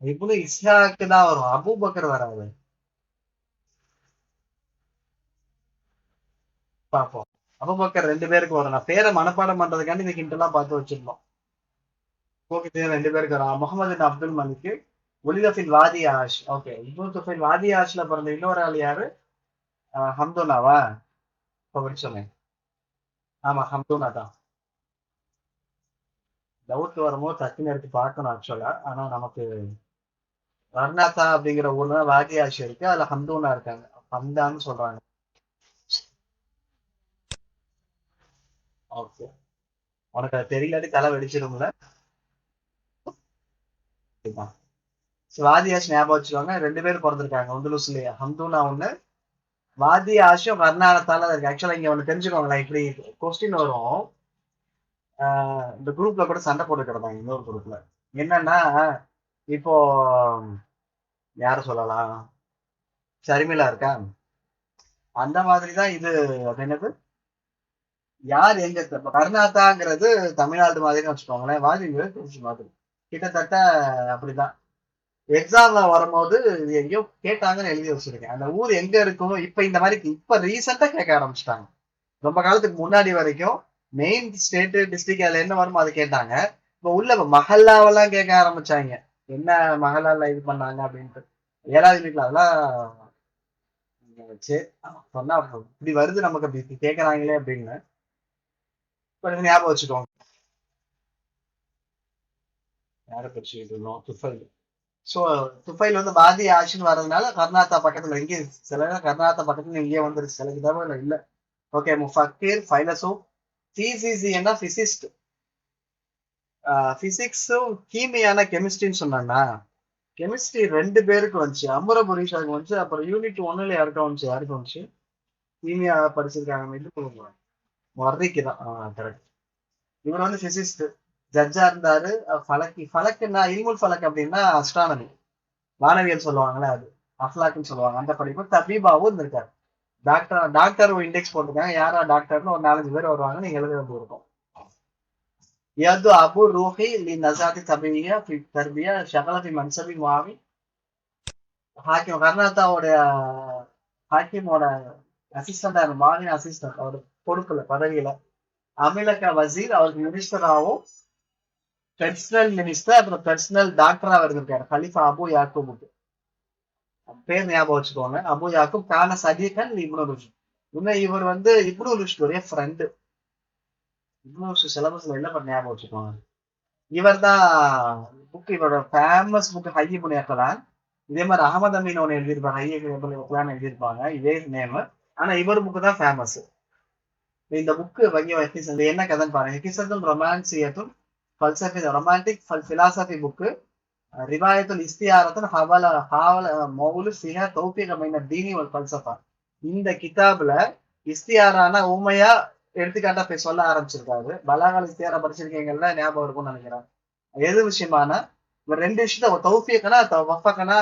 இப்னு இஸ்ஹாக்கு தான் வரும், அபூபக்கர் வராது. பார்ப்போம். அபூபக்கர் 2 பேருக்கு வரும். நான் பேரை மனப்பாடம் பண்றதுக்காண்டி இந்த ஹிண்ட் எல்லாம் பார்த்து வச்சிருந்தோம். ஓகே, 2 பேருக்கு வரும். முகமது பின் அப்துல் மலிக், ஒலிதஃபில் வாதி ஆஷ். ஓகே, இப்னு வாதி ஆஷ்ல பிறந்த இன்னொரு ஆள் யாரு? ஹம்துனாவா? இப்ப படிச்சோமே. ஆமா, ஹம்துனா தான். டவுட் வரும்போது டக்குன்னு எடுத்து பார்க்கணும் ஆக்சுவலா. ஆனா நமக்கு வர்ணாத்தா அப்படிங்கிற ஊர்ல வாதி ஆஷ் இருக்கு, அதுல ஹம்துனா இருக்காங்க. ஹம்தான்னு சொல்றாங்க. ஓகே, உனக்கு அது தெரியலாட்டி தலை வெடிச்சிரும்ல. வாதி ஆஷ் ஞாபகம் வச்சுக்கோங்க. 2 பேர் பிறந்திருக்காங்க உந்துலுஸ்லயே. ஹம்துனா ஒண்ணு, வாதி ஆஷும் வர்ணாலத்தால இருக்கு. ஆக்சுவலா இங்க ஒண்ணு தெரிஞ்சுக்கோங்களேன். இப்படி கொஸ்டின் வரும். இந்த குரூப்ல கூட சண்டை போட்டு கிடந்தாங்க இன்னொரு குரூப்ல. என்னன்னா, இப்போ யார சொல்லலாம், ஷர்மிளா இருக்கா, அந்த மாதிரிதான் இது. அது என்னது, யார் எங்க கர்நாத்தாங்கிறது தமிழ்நாடு மாதிரின்னு வச்சுக்கோங்களேன். வாதிங்கிறது திருச்சி மாதிரி. கிட்டத்தட்ட அப்படிதான். எக்ஸாம்ல வரும்போது இது எங்கேயோ கேட்டாங்கன்னு எழுதி வச்சிருக்கேன். அந்த ஊர் எங்க இருக்கும் இப்ப இந்த மாதிரி இப்ப ரீசெண்டா கேட்க ஆரம்பிச்சிட்டாங்க. ரொம்ப காலத்துக்கு முன்னாடி வரைக்கும் மெயின் ஸ்டேட் டிஸ்ட்ரிக்ட் அதுல என்ன வருமோ அது கேட்டாங்க. இப்ப உள்ள மஹல்லாவெல்லாம் கேட்க ஆரம்பிச்சாங்க. என்ன மஹல்லால இது பண்ணாங்க அப்படின்ட்டு. 7வது வீட்டுல அதெல்லாம் சரி சொன்னா இப்படி வருது நமக்கு, அப்படி கேட்கறாங்களே அப்படின்னு கொஞ்சம் ஞாபகம் வச்சுக்கோங்க. யார படிச்சுக்கிட்டு இருந்தோம், துஃபைல். சோ துஃபைல் வந்து வாதி ஆஷின்னு வர்றதுனால கர்நாத்தா பக்கத்துல இங்கே சில கர்நாத்தா பக்கத்துல இங்கே வந்துருச்சு, சில கிதாபுல இல்ல. ஓகே, முஃபக்கீர், ஃபைலசூப், டிசிசி என்ன பிசிஸ்ட். பிசிக்ஸும் கீமியான கெமிஸ்ட்ரின்னு சொன்னாங்கன்னா, கெமிஸ்ட்ரி 2 பேருக்கு வந்துச்சு. அமுரபுரீஷாவுக்கு வந்துச்சு. அப்புறம் யூனிட் 1ல யாருக்கும் வந்துச்சு. யாருக்கு வந்துச்சு? கீமியா படிச்சிருக்காங்க. இது வர்றீக்கு தான். கரெக்ட். இவர் வந்து பிசிஸ்ட், ஜட்ஜா இருந்தாரு. ஃபலக்குன்னா இல்முல் ஃபலக் அப்படின்னா அஸ்ட்ரானமி, வானவியல் சொல்லுவாங்களே அது. அஃப்லாக்குன்னு சொல்லுவாங்க அந்த படிப்பு. தபீபாவும் இருந்திருக்காரு. டாக்டர் இண்டெக்ஸ் போட்டிருக்காங்க. யாரா டாக்டர்னு ஒரு 4-5 பேர் வருவாங்க, நீங்க எழுத வேண்டி இருக்கும். يبدو أبو روحي للنزاهة الطبيعية في التربية شغال في منصب معاون. ஹாக்கிம் கர்நாத்தாவோட ஹாக்கிமோட அசிஸ்டண்டா, மாநில அசிஸ்டன்ட் அவர் பொறுப்புல பதவியில. அமிலக வசீர் அவருக்கு மினிஸ்டராகவும், பெர்சனல் மினிஸ்டர், அப்புறம் பெர்சனல் டாக்டரா இருந்திருக்காரு. ஹலிஃபா அபு யாக்கூபுக்கு. பேர் ஞாபகம் வச்சுக்கோங்க. அபு யாக்கூப் கான சதீகன் இப்னு ருஷ்த். இன்னும் இவர் வந்து இப்னு ருஷ்துடைய ஃப்ரெண்டு. இப்னு ருஷ்த் சிலபஸ்ல என்ன பண்ண ஞாபகம் வச்சுக்கோங்க. இவர் தான் புக், இவரோட ஃபேமஸ் புக் ஹையிபுன் இக்லான். இதே மாதிரி அகமது அமீன் ஒன்று எழுதியிருப்பாங்க, ஹையிபுன் இக்லான் எழுதியிருப்பாங்க, இதே நேம். ஆனா இவர் புக்கு தான் ஃபேமஸ். இந்த புக்கு வங்கி என்ன கதைன்னு பாருங்க. ஹிகிசத்துல் ரொமான்சியத்துல் ஃபல்சஃபி, ரொமான்டிக் ஃபிலாசபி புக்கு. ரிவாயத்துல் இஸ்தியாரத்துல் ஹவல ஹாவல மௌலு ஃபிஹா தௌஃபீக மைன தீனி வல் ஃபல்சஃபா. இந்த கிதாப்ல இஸ்தியாரானா ஊமையா எடுத்துக்காட்டா போய் சொல்ல ஆரம்பிச்சிருக்காரு. பலாகால் இஸ்தியாரா படிச்சிருக்கீங்கல்ல, ஞாபகம் இருக்கும்னு நினைக்கிறேன். எது விஷயமானா இவர் 2 விஷயத்த தௌஃபீகனா வஃபகனா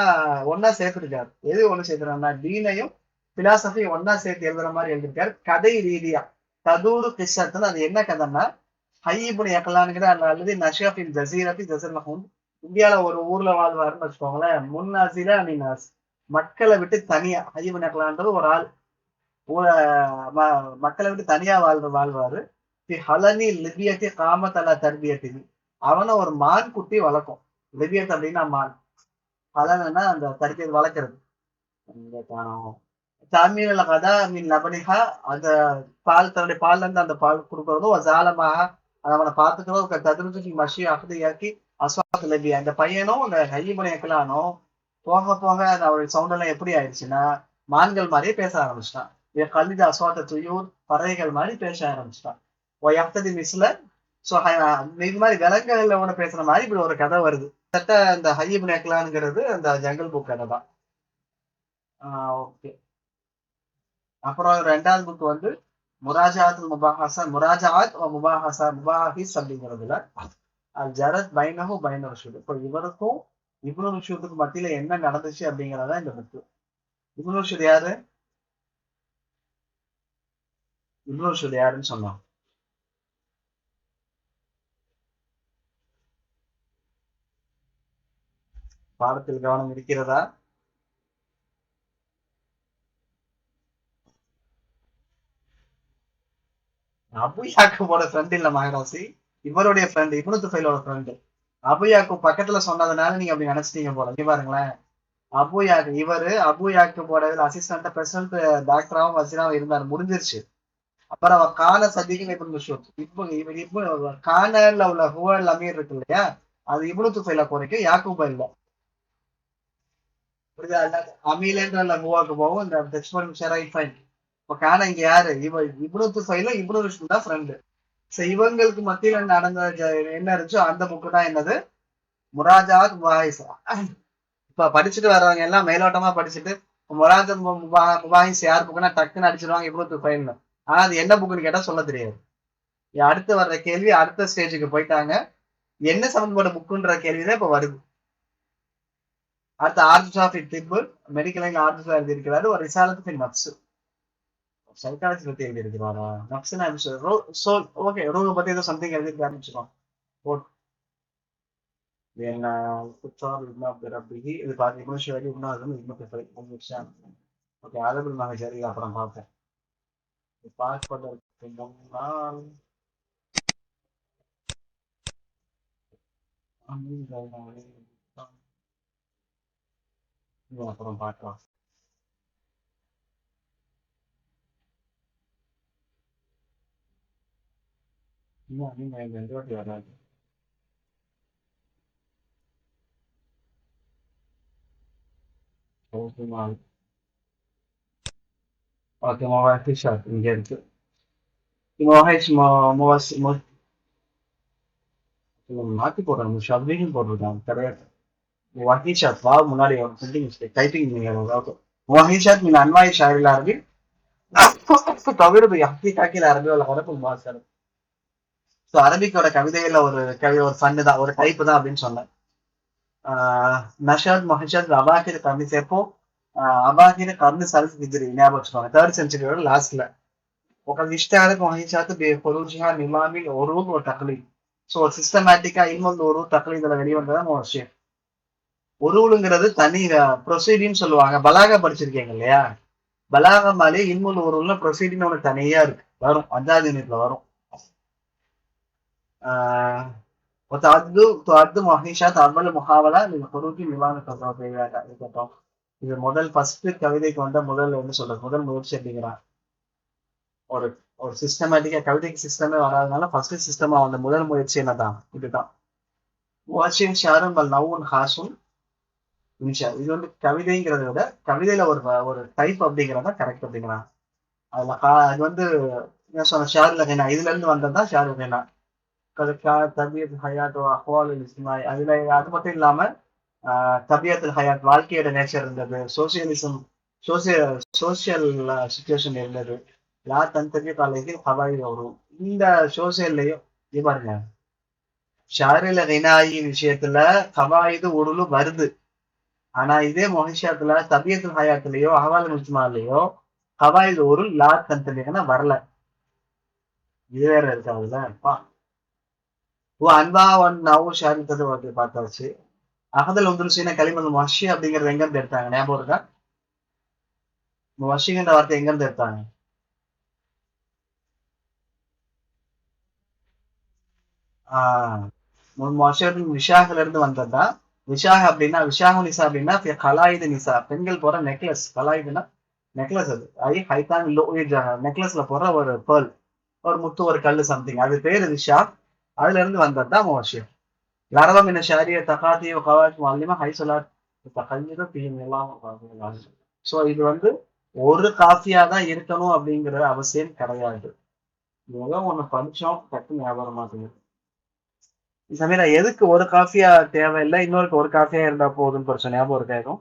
ஒன்னா சேர்த்துருக்காரு. எது ஒண்ணு சேர்த்துறாருன்னா தீனையும் பிலாசபியும் ஒன்னா சேர்த்து எழுதுற மாதிரி எழுதிருக்காரு. கதை ரீதியா ததூரு கிஷத்துன்னு, அது என்ன கதைன்னா, ஹையிபுன் இக்லான்ங்கிற அல்லது நஷாஃபின் ஜசீரத்தி ஜசீர் மஹூன், இந்தியால ஒரு ஊர்ல வாழ்வாருன்னு வச்சுக்கோங்களேன். முன்னாசில மீனாஸ், மக்களை விட்டு தனியா. ஹையிபுன் இக்லான்றது ஒரு ஆள் மக்களை விட்டு தனியா வாழ்வாரு. ஹலனி லிபியத்தி காமத்தலா தர்பியத்தி, அவனை ஒரு மான் குட்டி வளர்க்கும். லிபியத் அப்படின்னா மான், ஹலனா அந்த தர்பியத் வளர்க்கறது. தாமீனல் கதா மீன் லபனிஹா, அந்த பால், தன்னுடைய பால்ல இருந்து அந்த பால் கொடுக்கறதும், ஜாலமாக அதை அவனை பார்த்துக்கிறதும், ததுருஜி மஷி அகதியாக்கி அஸ்வாத் லபியா. இந்த பையனும் இந்த ஹையிபுன் இக்லானும் போக போக அவருடைய சவுண்ட் எல்லாம் எப்படி ஆயிடுச்சுன்னா, மான்கள் மாதிரியே பேச ஆரம்பிச்சிட்டான். கல்வித அஸ்வாத்த துயூர், பறவைகள் மாதிரி பேச ஆரம்பிச்சிட்டான். ஒய்யப்ததி மிஸ்ல. ஸோ இது மாதிரி விலங்குகளோட பேசுற மாதிரி இப்படி ஒரு கதை வருது. இந்த ஹையிபுன் இக்லான்ங்கிறது அந்த ஜங்கல் புக் கதை தான். ஓகே. அப்புறம் 2வது புக் வந்து முராஜாத் முபாஹசா, முராஜாத் முபாஹசா முபாஹிஸ் அப்படிங்கிறதுல அல் ஜரத் பைனஹு பைன ருஷுத். இப்போ இவருக்கும் இப்னு ருஷுத்துக்கு மத்தியில என்ன நடந்துச்சு அப்படிங்கிறதா இந்த புக்கு. இப்னு ருஷுத் யாரு? இப்னு ருஷுத் யாருன்னு சொன்னோம். பாடத்தில் கவனம் இருக்கிறதா? அபு யாக்கூபோட ஃப்ரெண்ட் இல்ல மகராசி, இவருடைய ஃப்ரெண்ட், இப்னு துஃபைலோட ஃப்ரெண்ட். அபு யாக்கூப் பக்கத்துல சொன்னதுனால நீங்க அப்படி நினைச்சிட்டீங்க போல. இங்க பாருங்களேன், அபு யாக்கூபோட அசிஸ்டன்ட் பிரசிடன்ட் டாக்டராவும் வசீராவும் இருந்தார், முடிஞ்சிருச்சு. அப்புறம் அவ கான சதிக்கு இப்னு மசூத், இப்போ கானல உள்ள ஹுவல் அமீர் இருக்கு இல்லையா, அது இப்னு துஃபைல குறைக்கும், யாக்கூபா இல்ல. புரியுதா? அமீலன்ற ஹுவாக்கு போகும், இந்த டெக்ஸ்ட் ஷெராய் ஃபைன். இப்ப கான இங்க யாரு, இப்னு துஃபைல இப்னு ருஷ்த் தான் ஃப்ரெண்டு. சோ இவங்களுக்கு மத்தியில நடந்த என்ன இருந்துச்சோ அந்த புக்கு தான் என்னது, முராஜாத் முபாஹிஸ். இப்ப படிச்சுட்டு வர்றவங்க எல்லாம் மேலோட்டமா படிச்சுட்டு முராஜாத் முபாஹிஸ் யார் புக்குன்னா டக்குன்னு அடிச்சிருவாங்க இப்னு துஃபைல்னு. ஆனா அது என்ன புக்குன்னு கேட்டா சொல்ல தெரியாது. அடுத்து வர்ற கேள்வி அடுத்த ஸ்டேஜுக்கு போயிட்டாங்க, என்ன சம்பந்தப்பட்ட புக்குன்ற கேள்விதான் இப்ப வருது. அடுத்த ஆர்ஜ் ஆஃப் திப்பு, மெடிக்கல் லைன் ஆர்ஜ் எழுதியிருக்கிறாரு. ஒரு ரிசாலத்து நப்சு, சைக்காலஜி பத்தி எழுதி இருக்கிறாரா, நப்சுனா ஓகே, ரூஹ பத்தி ஏதோ சம்திங் எழுதியிருக்காருன்னு வச்சுக்கோங்க. என்ன குத்தார் இப்னு அப்து ரப்பிஹி, இது பாருங்க இப்னு ஷுவைரி இப்னு ஹஸம் இப்னு துஃபைல் முடிச்சாங்க. ஓகே, அரபுல் மஹஜரி அப்புறம் பார்ப்போம். பார்ப்பதற்கு முன்னால் அப்புறம் பார்க்கலாம். நீங்க எந்த வாட்டி வராது. ஓகே, மொஹிஷாத் இங்க இருக்கு. மாத்தி போடுறாங்க, முஷாபின்னு போட்டிருக்காங்க, கிடையாது. வஹீஷாத் வா முன்னாடி வரும், பிரிண்டிங் மிஸ்டேக், டைப்பிங் நீங்க. ஓகே, வஹீஷாத் மின் அன்வாய் ஷாரில் அரபி தவிர யஹ்கி தாக்கில் அரபி வல ஹரஃபுல் முஅஸ்ஸர். ஸோ அரபிக்கோட கவிதையில ஒரு ஃபன்னு தான், ஒரு டைப் தான் அப்படின்னு சொன்னேன். நஷாத் மொஹிஷாத் அபாஹிர் கர்னி சேர்ப்போ, அபாஹிர் கர்னி சல்ஃப் ஹிஜ்ரி ஞாபகம் வச்சுக்கோங்க, 3rd century லாஸ்ட்ல. وقد اشتهرت مهيشات بخروجها نظام العروض والتقليد. ஸோ சிஸ்டமேட்டிக்கா இல்முல் உருவ் தக்லீதுல வெளிவந்ததான் விஷயம். உருவுங்கிறது தனி ப்ரொசீடின்னு சொல்லுவாங்க. பலாகா படிச்சிருக்கீங்க இல்லையா, பலாகா மாலே இல்முல் உருவுல ப்ரொசீடின்னு ஒன்று தனியா இருக்கு, வரும் 5வது யூனிட்ல வரும். تعد مهيشات أول محاولة للخروج من نظام التصوفية. இருக்கட்டும், இது ஃபர்ஸ்ட் கவிதைக்கு வந்த என்ன சொல்றது, முதல் முயற்சி அப்படிங்கிறான். ஒரு ஒரு சிஸ்டமேட்டிக்கா கவிதைக்கு சிஸ்டமே வராதனால ஃபர்ஸ்ட் சிஸ்டமா வந்த முதல் முயற்சி என்னதான், இதுதான். வாஷின் ஷாரும் வல் நவுன் ஹாசுன் இன்ஷா. இது கவிதைங்கிறத விட கவிதையில ஒரு டைப் அப்படிங்கிறத கரெக்ட் அப்படிங்கிறான். அதுல அது என்ன சொன்ன, ஷாருல் ஹைனா இதுல இருந்து வந்ததுதான் ஷாருல் ஹைனா. தபியத் ஹயாத் அஹ்வால் இஸ்மாய், அதுல அது மட்டும் இல்லாம தபியத்துல் ஹயாத் வாழ்க்கையோட நேச்சர் இருந்தது, சோசியலிசம் சோசியல் சுச்சுவேஷன் இருந்தது. லா தந்தகி காலேஜில் ஹவாய் வரும். இந்த சோசியல்லையும் இது பாருங்க, ஷாரில் ஹைனாயின் விஷயத்துல கவாயிது உருளு வருது. ஆனா இதே மொஹிஷாத்துல தபியத்துல் ஹயாத்துலயோ அஹ்வால் முஜ்மாலையோ கவாயிது உருள் லா தந்தகினா வரல. இது வேற இருக்காதுல்ல. அன்பா ஒன் நவு ஷாரித்தது பார்த்தாச்சு. அகதல் உந்துருசின களிமல் மஷி அப்படிங்கிறது எங்க இருந்து எடுத்தாங்க ஞாபகம் இருக்கா? மஷிங்கிற வார்த்தை எங்க இருந்து எடுத்தாங்க? விஷாகல இருந்து வந்ததுதான். விஷாக அப்படின்னா, விஷாக நிசா அப்படின்னா கலாயுத நிசா, பெண்கள் போற நெக்லஸ். கலாயுதுன்னா நெக்லஸ், அது ஐ ஹைதான் நெக்லஸ்ல போற ஒரு பேர்ல், ஒரு முத்து, ஒரு கல்லு சம்திங், அது பேரு விஷா. அதுல இருந்து வந்ததுதான் மோஷியம். யாரவம் என்ன ஷாரிய தகாதி கவாஜ் மாலிமா ஹை சொல்லார் தகல்லித பீன் எல்லாம். ஸோ இது ஒரு காஃபியா தான் இருக்கணும் அப்படிங்கிற அவசியம் கிடையாது. இதெல்லாம் ஒண்ணு படிச்சோம், டக்கு ஞாபகம் மாட்டேங்குது. சமீரா, எதுக்கு ஒரு காஃபியா தேவையில்லை, இன்னொருக்கு ஒரு காஃபியா இருந்தா போதும்னு படிச்சோம், ஞாபகம் இருக்காகும்.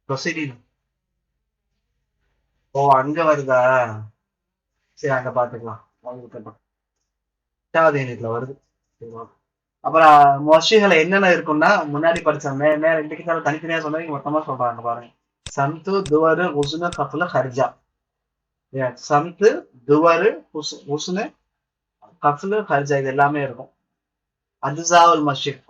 ப்ரொசீடிங். ஓ, அங்க வருதா? சரி, அங்க பாத்துக்கலாம். வருது. அப்புறம் மொஷிகளை என்னென்ன இருக்கும்னா, முன்னாடி படிச்ச மேல ரெண்டு தனித்தனியா சொன்னது மொத்தமா சொல்றாங்க பாருங்க. சந்து துவரு உசுனு கஃபுல ஹர்ஜா. சந்து துவரு உசுனு கஃபுல ஹர்ஜா, இது எல்லாமே இருக்கும். அஜ்ஸாவுல் மஷிக்,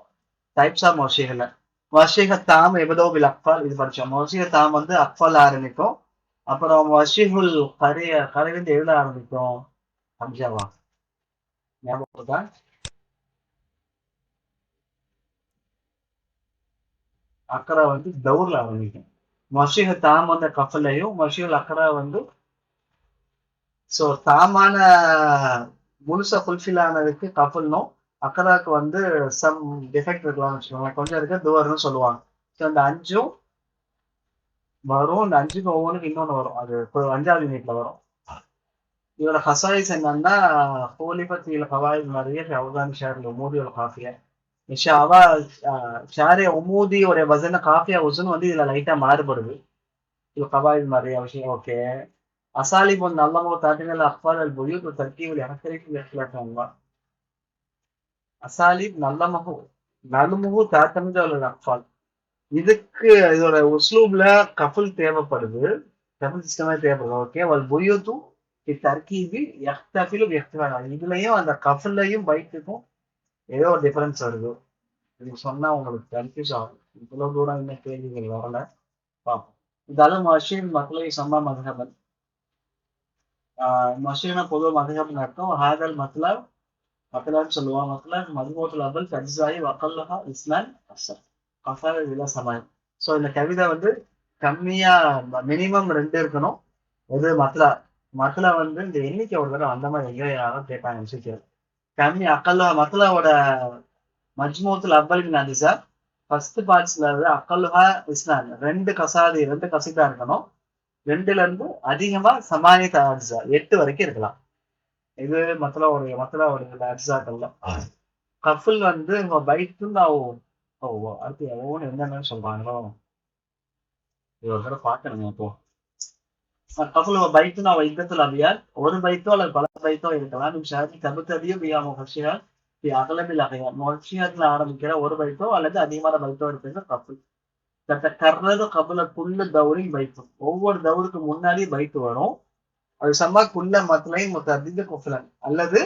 டைப்ஸ் ஆஃப் மொஷிகளை. மொஷிக தாம் எபதோ பில் அக்ஃபால், இது படிச்சோம். மொஷிக தாம் அக்ஃபால் ஆரம்பிக்கும், அப்புறம் வஷிஹுல் கரையிலிருந்து எழுத ஆரம்பிக்கும் ஹம்ஜாவா ஞாபகம் இருக்கா? அக்கரா வந்து தௌர்ல ஆரம்பிக்கும். மஷீஹ் தாம் வந்த கஃபல்லையும் மஷீஹுல் அக்கரா வந்து ஸோ தாமான முழுசா ஃபுல்ஃபில் ஆனதுக்கு கஃபல்னும் அக்கராக்கு வந்து சம் டிஃபெக்ட் இருக்கலாம்னு வச்சுக்கோங்களேன். கொஞ்சம் இருக்க துவர்னு சொல்லுவாங்க. ஸோ இந்த அஞ்சும் வரும். இந்த அஞ்சுக்கு ஒவ்வொன்றுக்கு இன்னொன்று வரும். அது இப்போ 5வது யூனிட்ல வரும். இதோட ஹசாயிஸ் என்னன்னா ஹோலிபத்தியில் கவாயில் நிறைய அவுகான் ஷேர்ல மூடியோட காஃபியா ஷாவா ஷாரிய உமூதியோட வசன காஃபியா உசுன்னு வந்து இதுல லைட்டா மாறுபடுது. இது கவாயில் நிறைய விஷயம் ஓகே. அசாலிப் நல்லமோ தாட்டினல் அக்பால் அல் புயூத் தர்கீவில் எனக்கரைக்கு ஏற்கலாட்டாங்க. அசாலிப் நல்லமகு நலுமுகு தாத்தமிஜல் அக்பால் இதுக்கு இதோட உஸ்லூப்ல கஃபுல் தேவைப்படுது. கஃபுல் சிஸ்டமே தேவைப்படுது. ஓகே வல் புயூத்தும் தர்கீபி எஃப்தபிலும் எஃப்தா இதுலயும் அந்த கஃபுல்லையும் பைக்குக்கும் ஏதோ ஒரு டிஃபரன்ஸ் வருது. இது சொன்னா உங்களுக்கு கன்ஃபியூஸ் ஆகும். இவ்வளவு தூரம் இன்னும் கேள்விகள் வரல. பார்ப்போம். இதாலும் மஷீன் மக்களை சம்மா மதுஹபன் மஷீனை பொதுவாக மதுஹப்னு அர்த்தம். ஹாதல் மத்லப் மத்லப்னு சொல்லுவாங்க. மத்லப் மதுமோtul அபல் கஜ்சாயி வக்கல்லஹா இஸ்லான் அசர் கஃபார விலா சமாயம். ஸோ இந்த கவிதை வந்து கம்மியா மினிமம் 2 இருக்கணும். இது மத்லா மத்லா வந்து இந்த எண்ணிக்கை ஒரு தடவை அந்த மாதிரி எங்கேயோ யாரும் கேட்பாங்க சீக்கிரம். கம்மி அக்கல்லா மத்லாவோட மஜ்மூத்துல் அவ்வல் நதிசா ஃபர்ஸ்ட் பார்ட்ஸ்ல அக்கல்ஹா இஸ்லான் 2 கசிதா இருக்கணும். 2ல இருந்து அதிகமா சமானித அஜ்ஸா 8 வரைக்கும் இருக்கலாம். இது மத்தல ஒரு அஜ்ஸாக்கள்ல கஃபுல் வந்து பைத்து அடுத்து ஒவ்வொன்று என்னென்னு சொல்றாங்களோ இது ஒரு தடவை பார்க்கணுங்க. இப்போ கஃபுல் பைத்து நான் யுத்தத்தில் அபியார் ஒரு பைத்தோ அல்லது பல பைத்தோ இருக்கலாம். ஷாதி தபுத்ததியும் பியா முகர்ஷியா அகலமில் அகையார் முகர்ஷியத்துல ஆரம்பிக்கிற ஒரு பைத்தோ அல்லது அதிகமான பைத்தோ இருக்கிறது கஃபுல். கர்றது கபுல குள்ள தௌரின் பைத்து ஒவ்வொரு தௌருக்கு முன்னாடி பைத்து வரும். அது சம்மா குள்ள மத்லை முத்ததித குஃபுலன் அல்லது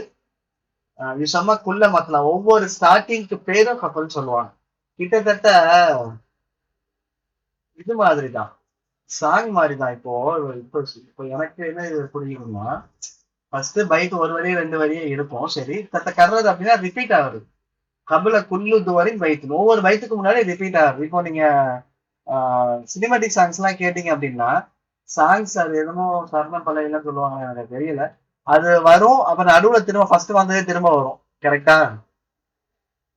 சம்மா குள்ள மத்லா ஒவ்வொரு ஸ்டார்டிங்க்கு பேரும் கஃபுல் சொல்லுவாங்க. கிட்டத்தட்ட இது மாதிரிதான் சாங் மாதிரிதான். இப்போ இப்போ இப்போ எனக்கு என்ன இது புரியுதுன்னா ஃபர்ஸ்ட் பைட் ஒரு வரி 2 வரியே இருக்கும். சரி கர்றது அப்படின்னா ரிப்பீட் ஆகுது. கபுல குல்லு துவரின் பைத்து ஒவ்வொரு பைத்துக்கு முன்னாடி ரிப்பீட் ஆகுது. இப்போ நீங்க சினிமாட்டிக் சாங்ஸ் எல்லாம் கேட்டீங்க அப்படின்னா சாங்ஸ் அது என்னமோ சரண பலையெல்லாம் சொல்லுவாங்க எனக்கு தெரியல. அது வரும் அப்புறம் நடுவுல திரும்ப ஃபர்ஸ்ட் வந்ததே திரும்ப வரும். கரெக்டா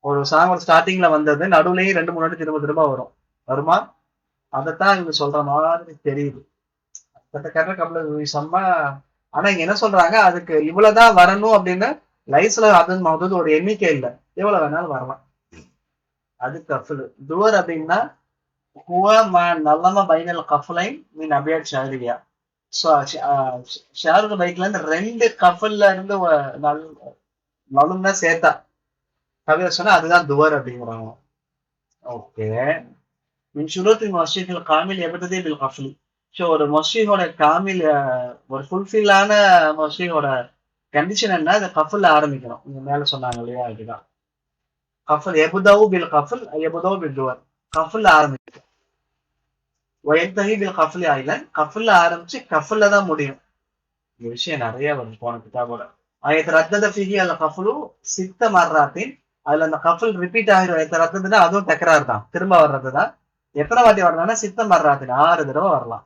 ஒரு சாங் ஒரு ஸ்டார்டிங்ல வந்தது நடுவுலயும் 2 3 வாட்டி திரும்ப திரும்ப வரும். வருமா? அதைத்தான் இவங்க சொல்ற மாதிரி தெரியுது. கரெக்டா கபல செம்ம. ஆனா இங்க என்ன சொல்றாங்க அதுக்கு இவ்வளவுதான் வரணும் அப்படின்னு லைஃப்ல அது ஒரு எண்ணிக்கை இல்லை. எவ்வளவு வேணாலும் வரலாம். அது கஃபுல் துவர் அப்படின்னா நல்லமா பைனல் கஃபுலைன் மீன் அபியாட் ஷாரியா. ஸோ ஷாருக் பைக்ல இருந்து 2 கஃபல்ல இருந்து நலும்னா சேர்த்தா கவிதை சொன்னா அதுதான் துவர் அப்படிங்கிறாங்க. ஓகே மின் ஷுரூத்தில் மஸ்ஜிதில் காமில் எபததே பில் கஃப்லி. ஸோ ஒரு மஸ்ஜிதோட காமில் ஒரு ஃபுல்ஃபில்லான மஸ்ஜிதோட கண்டிஷன் என்ன இந்த கஃபல்ல ஆரம்பிக்கணும். இங்க மேல சொன்னாங்க இல்லையா இதுதான் கஃபல் எபுதவு பில் கஃபல் எபுதவு பில் துவர் கஃபல்ல ஆரம்பிக்கும். ஒயத்தகி பில் கஃபலி ஆயிலன் கஃபல்ல ஆரம்பிச்சு கஃபல்ல தான் முடியும். இந்த விஷயம் நிறைய வரும் போன கிதாபோட. ரத்தத ஃபிஹி அல்ல கஃபலு சித்த மர்ராத்தின் அதுல அந்த கஃபல் ரிப்பீட் ஆகிடும். ரத்ததுன்னா அதுவும் தக்கரார் தான் திரும்ப வர்றது தான். எத்தனை வாட்டி வரலாம்னா சித்த மர்ராத்தின் 6 தடவை வரலாம்.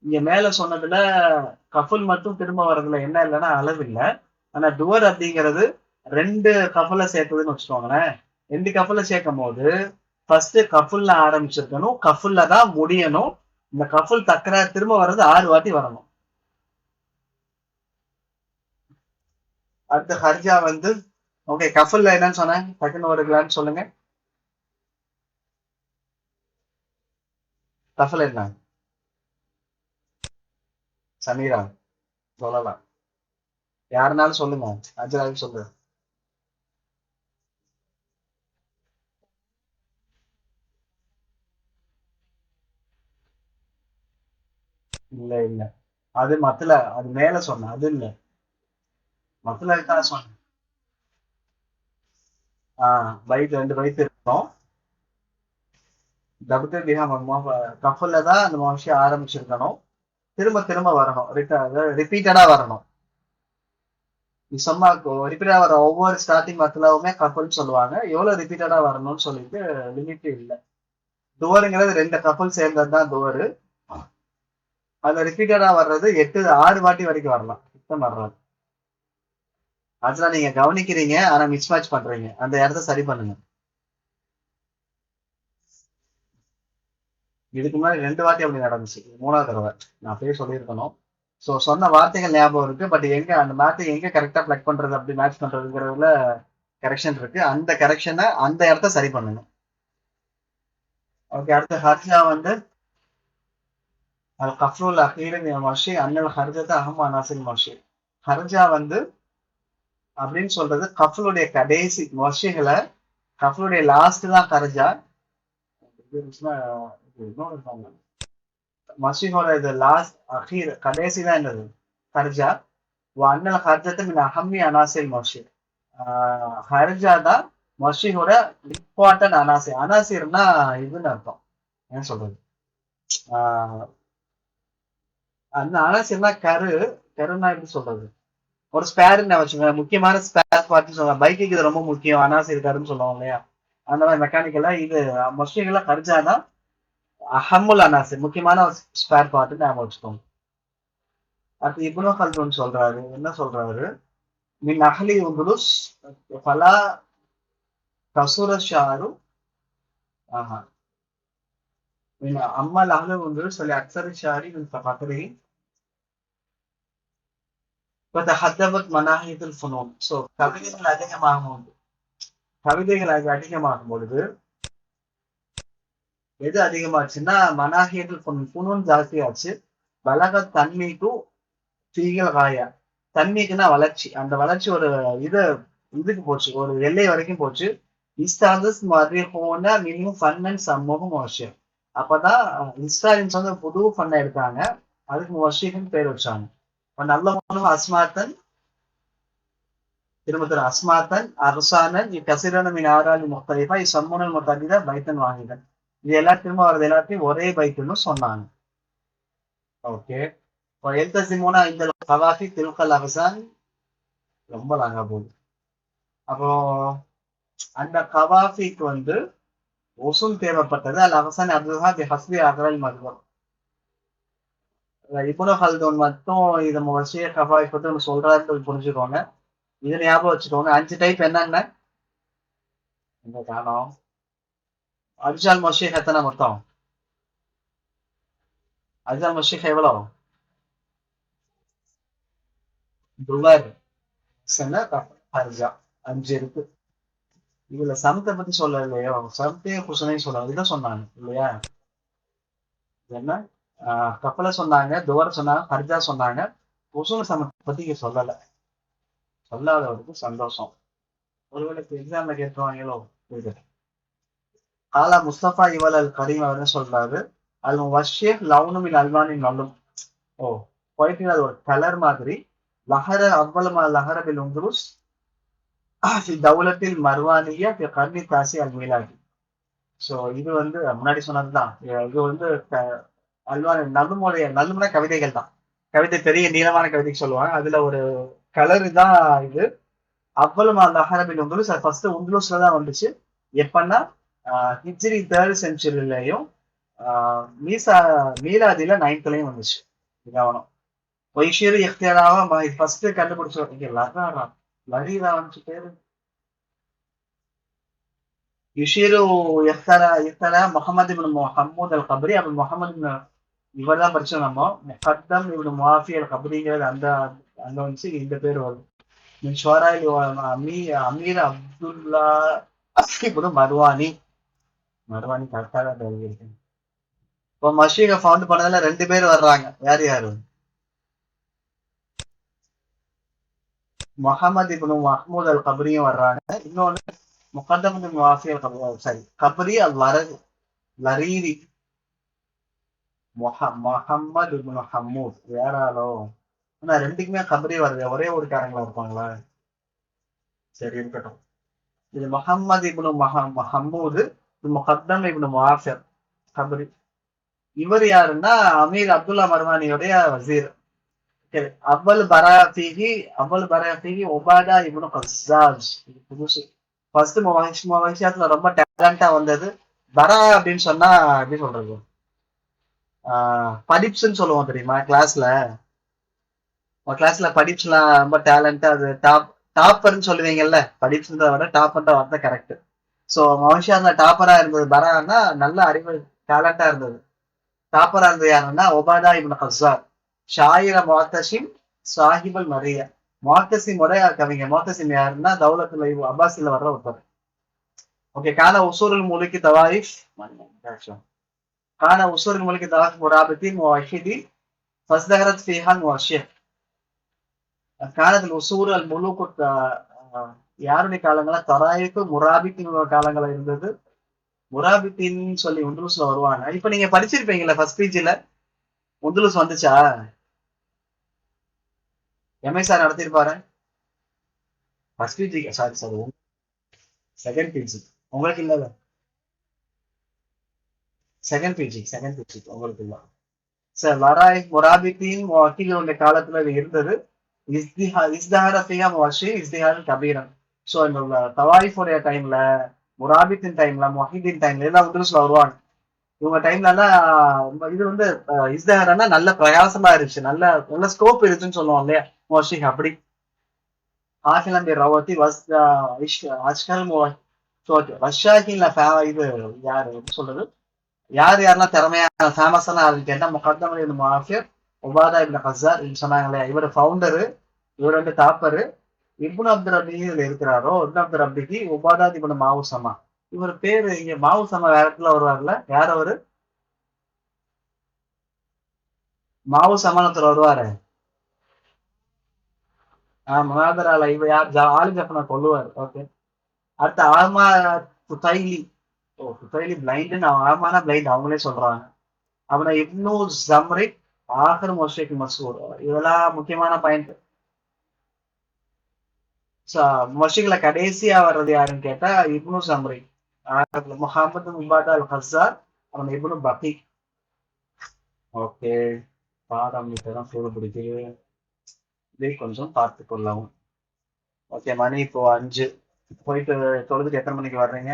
இங்க மேல சொன்னதுல கஃபுல் மட்டும் திரும்ப வர்றதுல என்ன இல்லைன்னா அளவு இல்லை. ஆனா துவர் அப்படிங்கிறது 2 கஃபலை சேர்த்ததுன்னு வச்சுக்கோங்களேன். 2 கஃபலை சேர்க்கும் போது ஃபர்ஸ்ட் கஃபுல்ல ஆரம்பிச்சிருக்கணும் கஃபுல்ல தான் முடியணும். இந்த கஃபுல் தக்கரார் திரும்ப வர்றது 6 வாட்டி வரணும். அடுத்து ஹர்ஜா வந்து ஓகே கஃபல்ல என்னன்னு சொன்னேன் டக்குன்னு ஒரு கிளான்ஸ் சொல்லுங்க. கஃபல் என்ன சமீரா சொல்லலாம். யாருனாலும் சொல்லுங்க. அஜராவி சொல்லு. இல்ல இல்ல அது மத்துல அது மேல சொன்ன அது இல்ல மத்துல தான் சொன்னேன். பைட் 2 பைட் இருக்கும். டபுள் பிஹா கஃபுல்ல தான் அந்த விஷயம் ஆரம்பிச்சிருக்கணும். திரும்ப திரும்ப வரணும், ரிப்பீட்டடா வரணும். சும்மா ரிப்பீட்டடா வர ஒவ்வொரு ஸ்டார்டிங் மத்தலாவுமே கப்பல்னு சொல்லுவாங்க. எவ்வளவு ரிப்பீட்டடா வரணும்னு சொல்லிட்டு லிமிட் இல்லை. துவருங்கிறது 2 கப்பல் சேர்ந்தது தான் துவரு. அதுல ரிப்பீட்டடா வர்றது 6 வாட்டி வரைக்கும் வரலாம். சுத்தம் வர்றாது. அதெல்லாம் நீங்க கவனிக்கிறீங்க, ஆனா மிஸ் மேட்ச் பண்றீங்க. அந்த இடத்த சரி பண்ணுங்க. இதுக்கு முன்னாடி 2 வாட்டி அப்படி நடந்துச்சு. 3வது தடவை நான் அப்படியே சொல்லியிருக்கணும். ஸோ சொன்ன வார்த்தைகள் ஞாபகம் இருக்கு. பட் எங்க அந்த வார்த்தை எங்க கரெக்டா பிளக் பண்றது, அப்படி மேட்ச் பண்றதுங்கிறதுல கரெக்ஷன் இருக்கு. அந்த கரெக்ஷனை அந்த இடத்த சரி பண்ணுங்க. ஓகே, அடுத்து ஹர்ஜா வந்து அது கஃப்ருல் அஹீரின் மஷி அன்னல் ஹர்ஜத்தை அஹம் அனாசில் மஷி. ஹர்ஜா வந்து அப்படின்னு சொல்றது கஃப்லுடைய கடைசி மஷிகளை, கஃப்லுடைய லாஸ்ட் தான் ஹர்ஜா. மஷிஹோட இது லாஸ்ட் அஹீர் கடைசி தான் என்னது ஹர்ஜா. அன்னல் ஹர்ஜத்தை மின் அஹம்மி அனாசில் மஷி. ஹர்ஜா தான் மஷிஹோட இம்பார்ட்டன்ட் அனாசிர். அனாசிர்னா இதுன்னு அர்த்தம். என்ன சொல்றது, ஆஹ் அந்த அனாசிர்னா கருன்னா எப்படி சொல்றது, ஒரு ஸ்பேருன்னு வச்சுக்கோங்க. முக்கியமான ஸ்பேர் பார்ட்னு சொல்லுவாங்க. பைக்குக்கு இது ரொம்ப முக்கியம், அனாசிர் கருன்னு சொல்லுவாங்க இல்லையா. அந்த மாதிரி மெக்கானிக்கலா இது மஷிகளா ஹர்ஜானா அஹம்முல் அனாசிர், முக்கியமான ஒரு ஸ்பேர் பார்ட்னு ஞாபகம் வச்சுக்கோங்க. அடுத்து இப்னு ஹல்துன் சொல்றாரு, என்ன சொல்றாரு, மின் அஹ்லி உதுலுஸ் ஃபலா கசுர ஷாரு. ஆஹா, மின் அம்மல் அஹ்லி உதுலுஸ் சொல்லி அக்சர் ஷாரி மின் ஃபத்ரிஹி வதஹத்தபத் மனாஹிதுல் ஃபுனூன். ஸோ கவிதைகள் அதிகமாகும், கவிதைகள் அதிகமாகும் பொழுது எது அதிகமாச்சுன்னா மனாஹிதுல் ஃபுனூன், ஃபுனூன் ஜாஸ்தியாச்சு. பலக தன்மீக்கு ஃபீகல் காயா. தன்மீக்குன்னா வளர்ச்சி, அந்த வளர்ச்சி ஒரு இது இதுக்கு போச்சு, ஒரு எல்லை வரைக்கும் போச்சு. இஸ்தாந்தஸ் மரிஹோன மினிமம் ஃபன் அண்ட் சமூகம் வருஷம். அப்பதான் இஸ்ராயல்ஸ் வந்து புது ஃபன்னை எடுத்தாங்க, அதுக்கு வர்ஷின்னு பேர் வச்சாங்க. நல்ல அஸ்மாத்தன், திரும்ப திரு அஸ்மாத்தன் அரசானன் இக்கசிரன மின் ஆறாலி முக்தலிஃபா இசம்முனல் முத்தலிதா பைத்தன் வாங்கிதன். இது எல்லாம் திரும்ப வர்றது எல்லாத்தையும் ஒரே பைத்துன்னு சொன்னாங்க. ஓகே, எல்தசிமோனா இந்த கவாஃபி திருக்கல் அகசான், ரொம்ப லாங்கா போகுது. அப்புறம் அந்த கவாஃபிக்கு வந்து ஒசூல் தேவைப்பட்டது. அல் அகசான் அப்துல்ஹா பி ஹஸ்பி அகரல் மதுவர். இப்னு ஹல்தூன் மட்டும் இதை வரிசையை கவாஃபி பத்தி நம்ம சொல்றாருன்னு புரிஞ்சுக்கோங்க. இது ஞாபகம் வச்சுக்கோங்க. 5 டைப் என்னென்ன இந்த காணோம். அஜால் மஷீக் எத்தனை மொத்தம்? அஜால் மஷீக் எவ்வளோ? துவர் ஹர்ஜா 5 இருக்கு. இதுல சமத்தை பத்தி சொல்ல இல்லையோ, சமத்தையும் குசனையும் சொல்ல இதுதான் சொன்னாங்க இல்லையா. என்ன கப்பலை சொன்னாங்க, துவர சொன்னாங்க, ஹர்ஜா சொன்னாங்க. குசுன சமத்தை பத்தி இங்க சொல்லலை. சொல்லாதவருக்கு சந்தோஷம். ஒருவேளை எக்ஸாம்ல கேட்டுருவாங்களோ. ஆலா முஸ்தபா இவல் அல் கரீம் அவர் சொல்றாரு, அல் வஷீக் லவுனுமின் அல்வானின் நல்லும். ஓ, போயிட்டு அது ஒரு கலர் மாதிரி. லஹர அவ்வளமா லஹரபில் உந்துருஸ் தௌலத்தில் மர்வானியா கர்ணி தாசி அல் மீலாடி. ஸோ இது வந்து முன்னாடி சொன்னதுதான். இது வந்து அல்வான் நல்லுமுடைய, நல்லுமுறை கவிதைகள் தான். கவிதை பெரிய நீளமான கவிதைக்கு சொல்லுவாங்க, அதுல ஒரு கலரு தான் இது. அவ்வளவு அந்த அஹரபில் உந்துலுஸ் ஃபர்ஸ்ட் உந்துலுஸ்ல தான் வந்துச்சு. எப்பன்னா ஹிஜ்ரி 3rd செஞ்சுரிலையும் மீசா மீலாதில 9thலையும் வந்துச்சு. கவனம். ஒய்ஷீர் இஃப்தியாராவா ஃபர்ஸ்ட் கண்டுபிடிச்ச லஹாரா லஹீரா வந்துச்சு பேரு. யுஷீரு இஃப்தரா முகமது இப்னு முஹம்மது அல் கபரி. அப்ப முகமது இவர் தான் படிச்சோம் நம்ம. முகத்தம் இப்னு முஆஃபி அல் கபரிங்கிறது அந்த அங்க வந்துச்சு. இந்த பேர் வருது. மின் ஷுவராயில் அமீர் அப்துல்லா இப்னு மர்வானி. மர்வானி கரெக்டா தான் எழுதியிருக்கேன். இப்போ மஷீகை ஃபவுண்ட் பண்ணதுல 2 பேர் வர்றாங்க. யார் யாரு? முகமது இப்னு மஹ்மூத் அல் கபரியும் வர்றாங்க. இன்னொன்னு முகத்தம் இப்னு முஆஃபி அல் கபரி, சரி கபரி அல் லரீரி. முகம்மது இப்னு ஹம்மூத் யாராலோ. ஆனா 2க்குமே கபரி வருது, ஒரே ஒரு காரங்களா இருப்பாங்களா? சரி இருக்கட்டும். இது முகம்மது இப்னு ஹம்மூது, முகத்தம் இப்னு முஆஃபிர். கபரி. இவர் யாருன்னா அமீர் அப்துல்லா மர்வானியோடைய வசீர். சரி. அவ்வல் பராஃபிகி ஒபாதா இப்னு கஸ்ஸாஜ். இது புதுசு. ஃபர்ஸ்ட் விஷயத்துல ரொம்ப டேலண்டா வந்தது. பரா அப்படின்னு சொன்னா எப்படி சொல்றது, படிப்ஸ்ன்னு சொல்லுவோம் தெரியுமா கிளாஸ்ல. உங்க கிளாஸ்ல படிப்ஸ்லாம் ரொம்ப டேலண்டா, அது டாப்பர்னு சொல்லுவீங்கல்ல, படிப்ஸ்ன்றத விட டாப்பர்ன்ற வார்த்தை கரெக்ட். ஸோ மனுஷால டாப்பரா இருந்தது பரான்னா, நல்ல அறிவு டேலண்டா இருந்தது. டாப்பரா இருந்தது யாருன்னா ஒபாதா இப்னு கஸ்ஸார். ஷாயிர முஅத்தசிம் சாஹிபல் மரிய. முஅத்தசிமோட கவிஞர். முஅத்தசிம் யாருன்னா தௌலத்துல அப்பாசில வர்ற ஒருத்தர். ஓகே. கான உசூல் முலுக்கி தவாயிஃப் முராபித்தீன் முவஹிதீன் ஃபஸ்தஹரத் ஃபீஹா முவஷ்ஷிஹ். காலத்தில் உசூர் அல் முலூக்கு யாருடைய காலங்களா தராயிஃபு முராபித்தின் காலங்களா இருந்தது. முராபித்தின் சொல்லி உந்துலுஸ்ல வருவாங்க. இப்ப நீங்க படிச்சிருப்பீங்கல்ல ஃபர்ஸ்ட் பிஜில, உந்துலுஸ் வந்துச்சா? எம்ஐ சார் நடத்திருப்பாரு. First PG sorry sorry, second PG உங்களுக்கு இல்ல. செகண்ட் பிஜி உங்களுக்கு இல்ல சார். வராய் முராபித்தின் வக்கீலுடைய காலத்துல இது இருந்தது. இஸ்திஹார ஃபியா முவஷி இஸ்திஹார் கபீரன். ஸோ இந்த தவாயிஃபுடைய டைம்ல, முராபித்தின் டைம்ல, மொஹிதீன் டைம்ல எல்லாம் உதுருஸ்ல வருவாங்க. இவங்க டைம்ல எல்லாம் இது வந்து இஸ்திஹாரன்னா நல்ல பிரயாசமா இருந்துச்சு, நல்ல நல்ல ஸ்கோப் இருந்துச்சுன்னு சொல்லுவோம் இல்லையா, மொஷிக் அப்படி. ஆஃபிலம் பி ரவத்தி வஸ் அஷ்கல் வஷாஹின்ல இது யாரு எப்படி சொல்றது, யார் யாரெல்லாம் திறமையான ஃபேமஸான ஆளுன்னு கேட்டா முகத்தம் இப்னு முஆஃபிர், உபாதா இப்னு கஸ்ஸார் சொன்னாங்களே, இவர் ஃபவுண்டரு, இவர் வந்து டாப்பரு. இப்னு அப்துல் ரப்பி இதுல இருக்கிறாரோ, இப்னு அப்துல் ரப்பிக்கு உபாதா இப்னு மாவுசமா. இவர் பேரு இங்க மாவுசமா வேற இடத்துல வருவார்ல, யார் அவரு? மாவுசமானத்துல வருவாரு. முனாதரால இவர் யார், ஆலி ஜஃபனை கொல்லுவார். ஓகே. அடுத்து ஆமா புதைலி. ஓ புதைலி பிளைண்ட், ஆமானா பிளைண்ட் அவங்களே சொல்றாங்க. அப்புறம் இப்னு ஜம்ரிக் ஆஹர் மொஷேக் மசூர். இதெல்லாம் முக்கியமான பாயிண்ட். மொஷிக்ல கடைசியா வர்றது யாருன்னு கேட்டா இப்னு ஜம்ரி, முகமது முபாதா அல் ஹஸ்ஸார், அவன் இப்னு பக்கி. ஓகே. பாடம் இப்பதான் சூடு பிடிக்குது, இதை கொஞ்சம் பார்த்து கொள்ளவும். ஓகே. மணி இப்போ 5. போயிட்டு தொழுதுட்டு எத்தனை மணிக்கு வர்றீங்க?